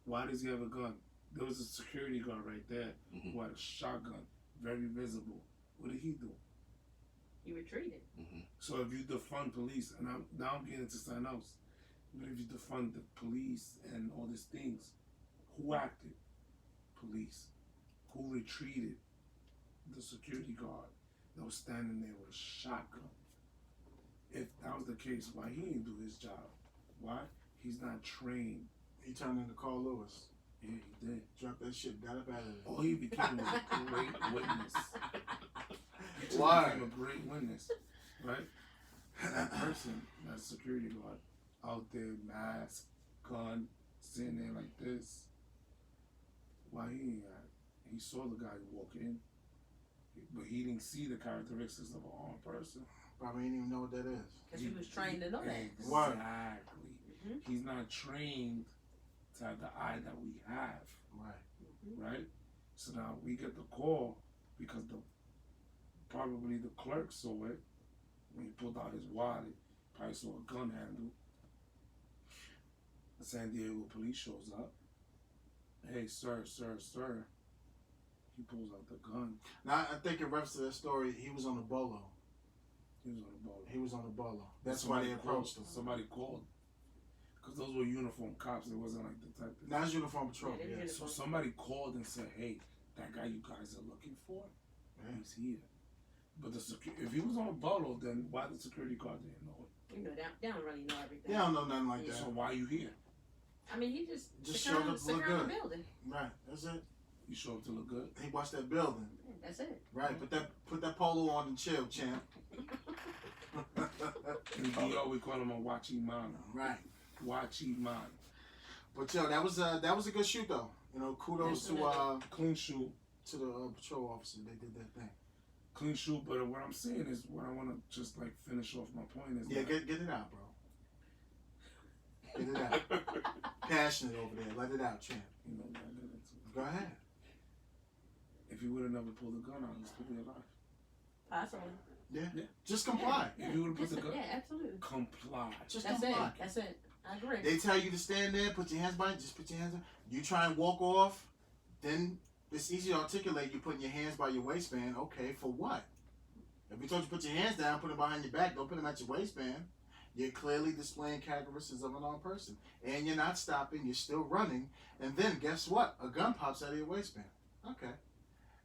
Why does he have a gun? There was a security guard right there who had a shotgun, very visible. What did he do? He retreated. Mm-hmm. So if you defund police, and I'm getting into something else, but if you defund the police and all these things, who acted? Police. Who retreated? The security guard that was standing there with a shotgun. If that was the case, why he didn't do his job? Why? He's not trained. He turned into Carl Lewis. Yeah, he did. Dropped that shit, got up out of there. All he became was a great witness. He just Why? became a great witness, right? That person, that security guard, out there, mask, gun, sitting there like this. Why he ain't got it? He saw the guy walk in, but he didn't see the characteristics of an armed person. Probably didn't even know what that is. Because he was trained to know that. Exactly. Mhm. He's not trained to have the eye that we have, Right. right? So now we get the call because probably the clerk saw it when he pulled out his wallet, probably saw a gun handle. The San Diego police shows up. Hey, sir. He pulls out the gun. Now, I think in reference to that story, he was on the bolo. He was on the ball. He was on the bolo. That's why they approached him. Somebody called. Because those were uniformed cops. It wasn't like the type of... Now it's uniform patrol. Yeah, Yeah. So somebody called and said, hey, that guy you guys are looking for, he's here. But if he was on a bolo, then why the security guard didn't know it? You know, they don't really know everything. They don't know nothing like that. So why are you here? I mean, he just showed up to look securing good. the building. Right. That's it. You show up to look good? He watched that building. Yeah, that's it. Right. Put that polo on and chill, champ. In DR, we call him a Wachimana. Right. Wachimana. But yo, that was a good shoot though. You know, kudos to Clean shoot. to the patrol officer. They did their thing. Clean shoot, but what I'm saying is, what I want to just like finish off my point is Yeah, that get it out, bro. Get it out. Passionate over there. Let it out, champ. you know, I get into it. Go ahead. If he would have never pulled the gun out, he'd still be alive. Possibly. Yeah. Yeah. Just comply. If he would have put the gun, Yeah, absolutely. comply. Just That's comply. it. That's it. I agree. They tell you to stand there, put your hands behind you, just put your hands up. You try and walk off, then it's easy to articulate you putting your hands by your waistband. Okay, for what? If we told you to put your hands down, put them behind your back, don't put them at your waistband. You're clearly displaying characteristics of an armed person. And you're not stopping, you're still running. And then guess what? A gun pops out of your waistband. Okay.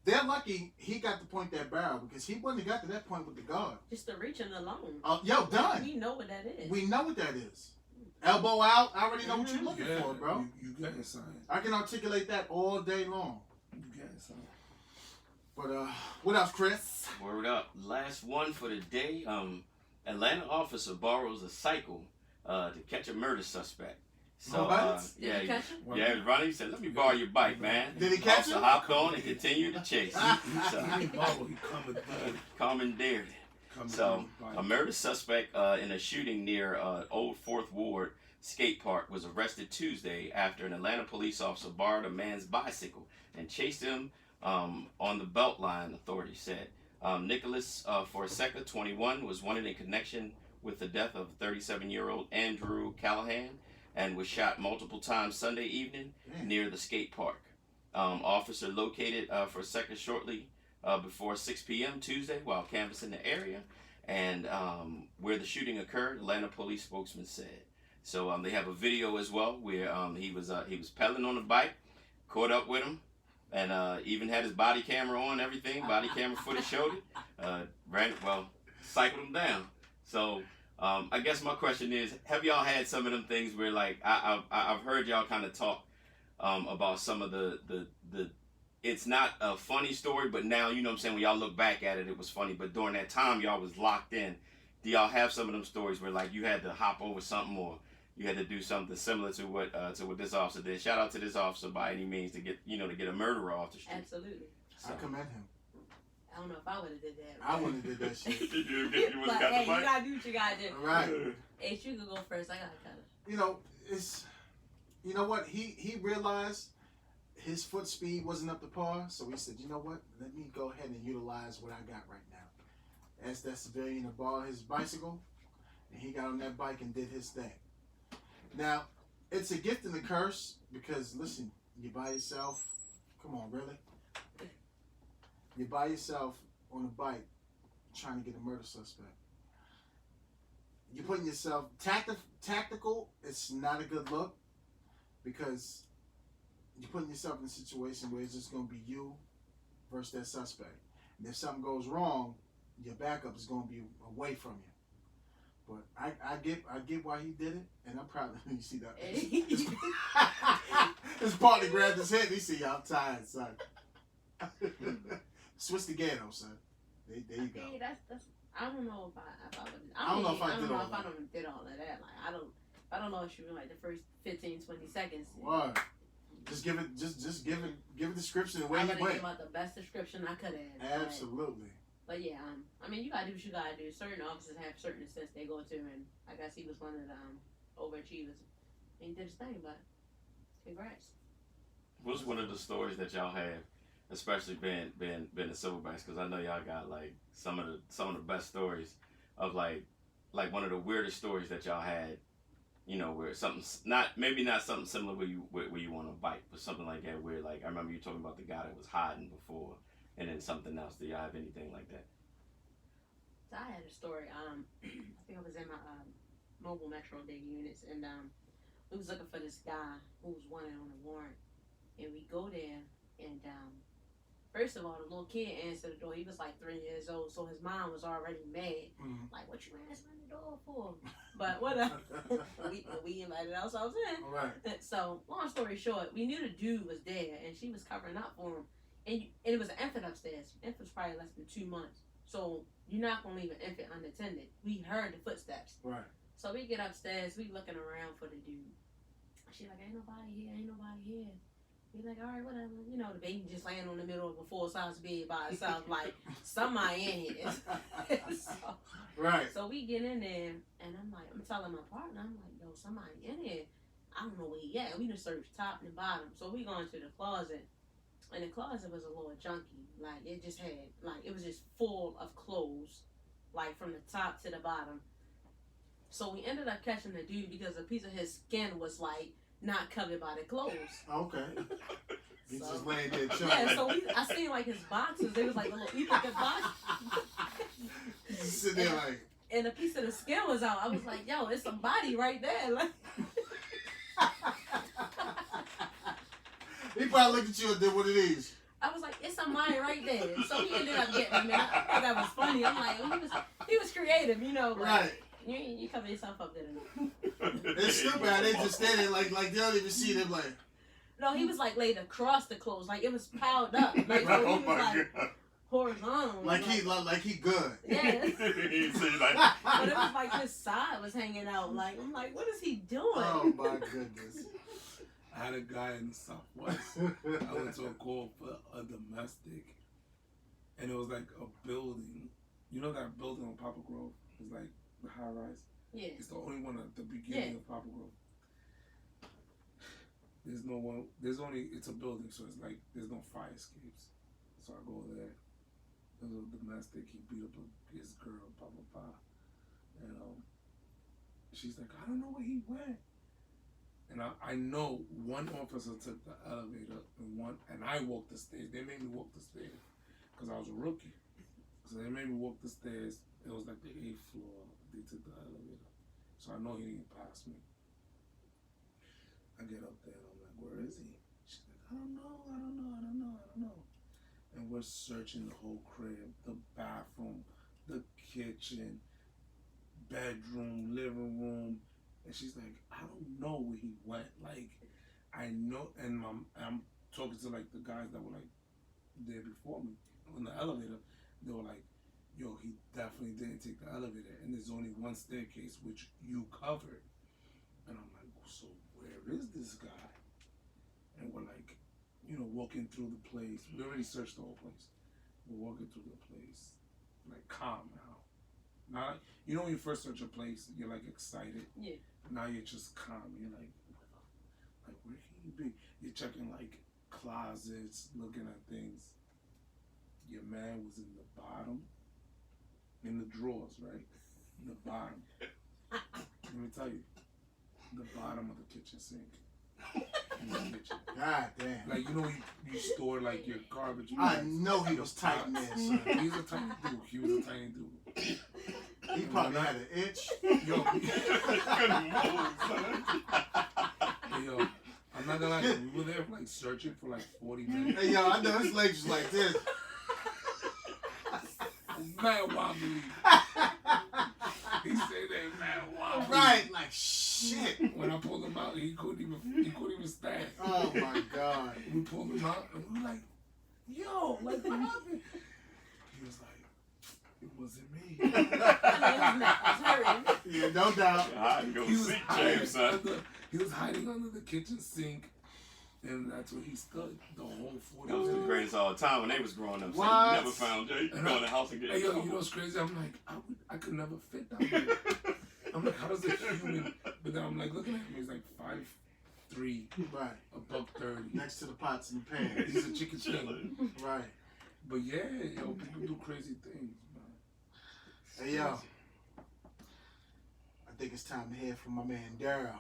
They're lucky he got to point that barrel because he wouldn't have got to that point with the guard. Just the reaching alone. Yo, done. We know what that is. We know what that is. Elbow out, I already know what you're looking Yeah, for, bro. You getting something. I can articulate that all day long. You getting something. But what else, Chris? Word up. Last one for the day. Atlanta officer borrows a cycle to catch a murder suspect. So What? Did he catch him? yeah, he was running. He said, "Let me borrow your bike, man." Did he catch Officer him? hopped on and continued to chase. So, He didn't borrow, he commandeered. commandeered. So, a murder suspect in a shooting near Old Fourth Ward skate park was arrested Tuesday after an Atlanta police officer borrowed a man's bicycle and chased him on the belt line, authorities said. Nicholas Forseca, 21, was wanted in connection with the death of 37-year-old Andrew Callahan and was shot multiple times Sunday evening near the skate park. Officer located Forseca shortly before 6 p.m. Tuesday while canvassing the area and where the shooting occurred, Atlanta police spokesman said. So they have a video as well where he was pedaling on a bike, caught up with him, and even had his body camera on, everything. Body camera footage showed it. Cycled him down. So I guess my question is, have y'all had some of them things where like I've heard y'all kind of talk about some of the it's not a funny story, but now, you know what I'm saying, when y'all look back at it, it was funny. But during that time, y'all was locked in. Do y'all have some of them stories where, like, you had to hop over something or you had to do something similar to what this officer did? Shout out to this officer by any means to get a murderer off the street. Absolutely. I commend him. I don't know if I would have did that. I wouldn't have did that shit. you But got hey, the you bike? gotta do what you gotta do. Right. Hey, you can go first. I gotta cut it. You know, you know what? He realized his foot speed wasn't up to par, so he said, you know what? Let me go ahead and utilize what I got right now. Asked that civilian to borrow his bicycle, and he got on that bike and did his thing. Now, it's a gift and a curse because, listen, you by yourself. Come on, really? You're by yourself on a bike trying to get a murder suspect. You're putting yourself tactical. It's not a good look because you're putting yourself in a situation where it's just going to be you versus that suspect. And if something goes wrong, your backup is going to be away from you. But I get why he did it, and I'm proud of him. You see that? His partner grabbed his head. He said, "I'm tired, son." Switch the ghetto, son. There you go. Hey, that's. I don't know if I would. I don't know if I did all if I don't did all of that. Like I don't know if she was like the first 15, 20 seconds. What? Just give a description the way I he would have went. given out the best description I could have. Absolutely. But yeah, I mean, you gotta do what you gotta do. Certain officers have certain assets they go to, and I guess he was one of the overachievers. And he did his thing, but congrats. What's one of the stories that y'all have, especially being the Silverbacks? Because I know y'all got like some of the best stories of like one of the weirdest stories that y'all had. You know, where something maybe not something similar where you want to bite, but something like that where like I remember you talking about the guy that was hiding before, and then something else. Do y'all have anything like that? So I had a story. I think I was in my mobile Metro Day units, and we was looking for this guy who was wanted on a warrant, and we go there, and first of all, the little kid answered the door. He was like 3 years old, so his mom was already mad. Like, what you answering the door for? But whatever. we invited ourselves in. All right. So, long story short, we knew the dude was there, and she was covering up for him. And it was an infant upstairs. Infant was probably less than 2 months. So, you're not going to leave an infant unattended. We heard the footsteps. Right. So, we get upstairs. We looking around for the dude. She's like, ain't nobody here. Be like, all right, whatever. You know, the baby just laying on the middle of a full-size bed by itself. Like, somebody in here. So, right. So we get in there, and I'm telling my partner, I'm like, yo, somebody in here. I don't know where he at. We done searched top and bottom. So we going to the closet, and the closet was a little junky. Like, it just had, like, it was just full of clothes, like, from the top to the bottom. So we ended up catching the dude because a piece of his skin was, like, not covered by the clothes. Okay. He's just laying there chilling. Yeah, so I seen like his boxes. They was like little intricate boxes. He's sitting there like. And a piece of the skin was out. I was like, yo, it's some body right there. Like. He probably looked at you and did one of these. I was like, it's somebody right there. So he ended up getting me. I thought that was funny. I'm like, he was creative, you know. Like, right. You cover yourself up, didn't you? It's stupid how they just standing like they don't even see them like. No, he was like laid across the clothes, like it was piled up. Like so he was like God. horizontal. Like he good. Yeah. He said, like, But it was like his side was hanging out. Like I'm like, what is he doing? Oh my goodness. I had a guy in the Southwest. I went to a call for a domestic, and it was like a building. You know that building on Poplar Grove? It's like the high rise. Yeah. It's the only one at the beginning of Poplar Grove. There's no one. It's a building, so it's like there's no fire escapes. So I go there. There's a domestic. He beat up his girl, blah blah blah, and she's like, I don't know where he went. And I know one officer took the elevator and I walked the stairs. They made me walk the stairs because I was a rookie. So they made me walk the stairs. It was like the 8th floor. They took the elevator. So I know he didn't pass me. I get up there and I'm like, where is he? She's like, I don't know. And we're searching the whole crib, the bathroom, the kitchen, bedroom, living room. And she's like, I don't know where he went. Like, I know, and I'm talking to like the guys that were like there before me in the elevator. They were like, yo, he definitely didn't take the elevator, and there's only one staircase which you covered. And I'm like, so where is this guy? And we're like, walking through the place. We already searched the whole place. We're walking through the place, like calm now. Now, when you first search a place, you're like excited. Yeah. Now you're just calm. You're like, where can you be? You're checking like closets, looking at things. Your man was in the bottom, in the drawers, right? In the bottom. Let me tell you, the bottom of the kitchen sink. In the kitchen. God damn. Like, you store like your garbage. I know he was tight in there, son. He was a tiny dude. He probably had an itch. Yo, yo, I'm not gonna lie, we were there like searching for like 40 minutes. Hey, yo, I know his legs was like this. Man wobbly. He said that, man. Wow. Right, like shit. When I pulled him out, he couldn't even stand. Oh my God. We pulled him out, and we were like, yo, like what happened? He was like, it wasn't me. Yeah, no doubt. I can go see James, son. He was hiding under the kitchen sink, and that's where he stood the whole 40 That was the minutes. greatest all the time when they was growing up. So What? you never found Jay. You go in the house and get Hey, yo, you know what's crazy? I'm like, I could never fit down there. I'm like, how does a human? But then I'm like, looking at him, he's like 5'3", Right. $130. Next to the pots and the pans. He's a chicken chilling. Right. But yeah, yo, people do crazy things, man. Hey, yo. I think it's time to hear from my man Daryl.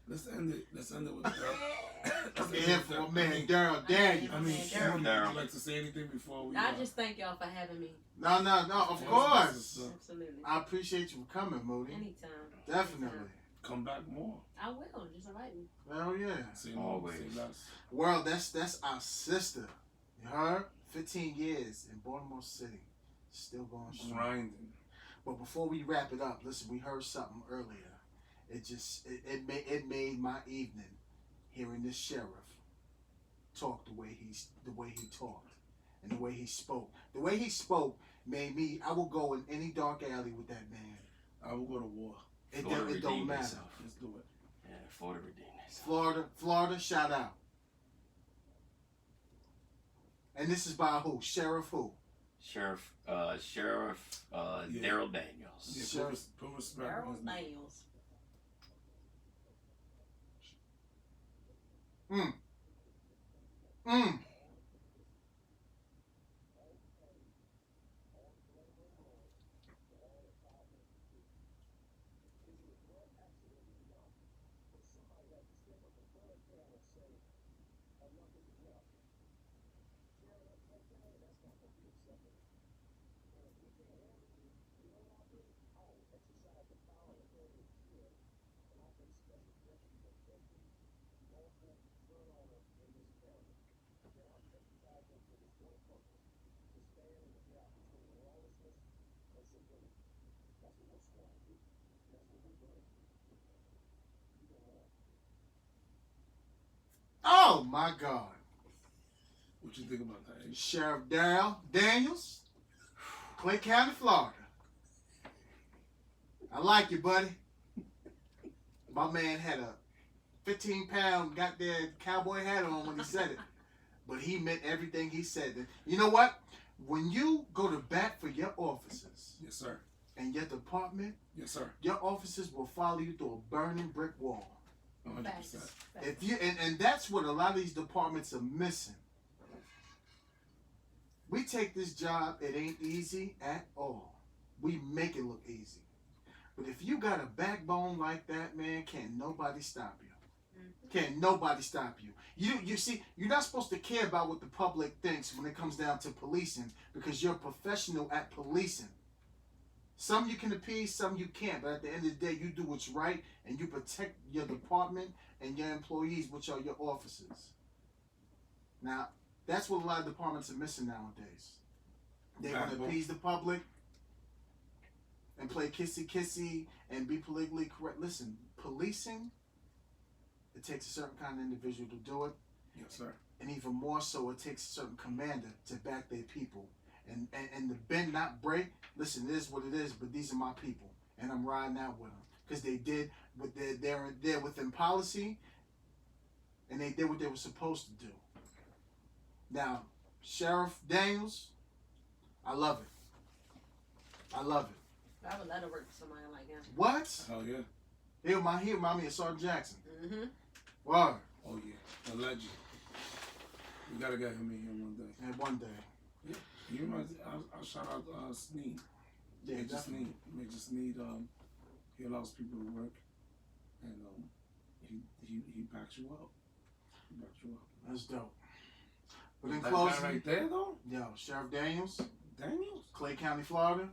Let's end it with Daryl. Hear from my man Daryl Daniel. I mean, Man, Sharon, would Daryl. you like to say anything before we? I just thank y'all for having me. No, of Yeah, course. Absolutely. I appreciate you for coming, Moody. Anytime. Definitely. Anytime. come back more. I will. Just invite me. Hell yeah. Say no, Always. say less. Well, that's our sister. You heard? 15 years in Baltimore City. Still going strong. Grinding. But before we wrap it up, listen, we heard something earlier. It made my evening hearing this sheriff talk the way he talked and the way he spoke. The way he spoke made me. I will go in any dark alley with that man. I will go to war. It Florida don't redeemed matter. itself. Let's do it. Yeah, Florida redeemed itself. Florida, shout out. And this is by who? Sheriff who? Sheriff Daryl Daniels. Yeah, Sure. put respect on Daryl his name. Daniels. Mm. Oh my God. What you think about that? Ace? Sheriff Daryl Daniels, Clay County, Florida. I like you, buddy. My man had a 15-pound goddamn cowboy hat on when he said it. But he meant everything he said. You know what? When you go to bat for your officers Yes, sir. and your department, Yes, sir. your officers will follow you through a burning brick wall. 100%. Facts. If you and that's what a lot of these departments are missing. We take this job, it ain't easy at all. We make it look easy. But if you got a backbone like that, man, can't nobody stop you. Can't nobody stop you. You see, you're not supposed to care about what the public thinks when it comes down to policing because you're a professional at policing. Some you can appease, some you can't. But at the end of the day, you do what's right and you protect your department and your employees, which are your officers. Now, that's what a lot of departments are missing nowadays. They want to appease the public and play kissy-kissy and be politically correct. Listen, policing, it takes a certain kind of individual to do it. Yes, sir. And even more so, it takes a certain commander to back their people. And the bend not break, listen, it is what it is, but these are my people. And I'm riding out with them. Because they did what they're within policy, and they did what they were supposed to do. Now, Sheriff Daniels, I love it. I love it. I would let her work for somebody like him. What? Hell yeah. He remind me of Sergeant Jackson. Mm-hmm. Word. Oh yeah. A legend. We gotta get him in here one day. And one day. You reminds me, I'll shout out Sneed. Yeah, Major Sneed, he allows people to work, and he backs you up. He backs you up. That's dope. But in That closing, guy right there though, yo, Sheriff Daniels, Daniels. Clay County, Florida.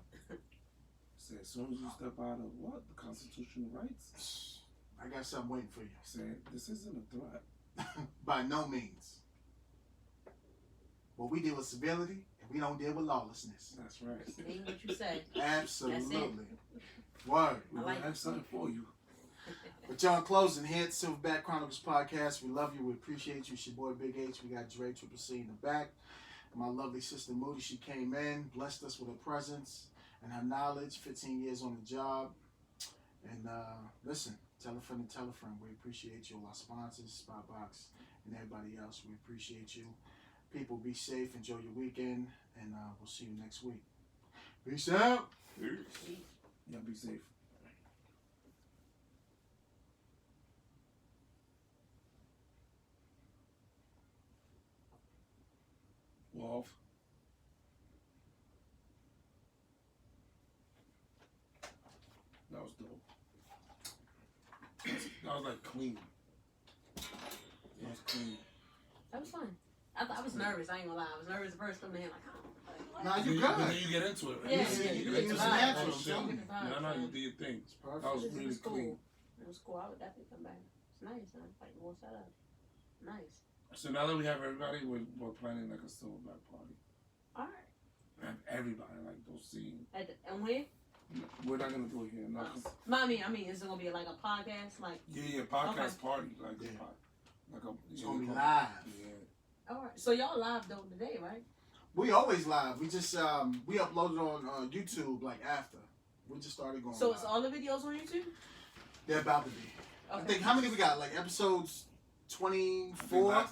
Said as soon as you step out of what the constitutional rights, I got something waiting for you. said this isn't a threat. By no means. But we deal with civility, and we don't deal with lawlessness. That's right. Ain't what you say. Absolutely. Word. We I like have something for you. But y'all, in closing, here at Silverback Chronicles Podcast, we love you. We appreciate you. It's your boy Big H. We got Dre Triple C in the back. And my lovely sister Moody, she came in, blessed us with her presence and her knowledge, 15 years on the job. And listen, tell a friend and tell a friend. We appreciate you, all our sponsors, Spotbox, and everybody else. We appreciate you. People, be safe. Enjoy your weekend. And we'll see you next week. Peace out. Yeah, be safe. Wolf. That was dope. That was like clean. That was clean. That was fun. I was nervous. I ain't gonna lie. I was nervous the first time in. Like, oh, Nah, But you good. you get into it, right? Yeah, You yeah, get you into get it. the natural, Oh, I'm shit. telling you. Yeah, no, you do your thing. It's perfect. That was It really was cool. clean. It was cool. I would definitely come back. It's nice, man. Like more setup. Nice. So now that we have everybody, we're planning like a silverback party. All right. Have everybody like those scenes. And when? We're not gonna do it here. No, I mean, is it gonna be like a podcast? Like, yeah, podcast Okay. party, like Yeah. like a. It's yeah, going to be call- live. Yeah. all right. So y'all live though today, right? We always live. We just we uploaded on YouTube like after. We just started going So live. it's all the videos on YouTube? They're about to be. I Okay. think, how many we got? Like episodes 24?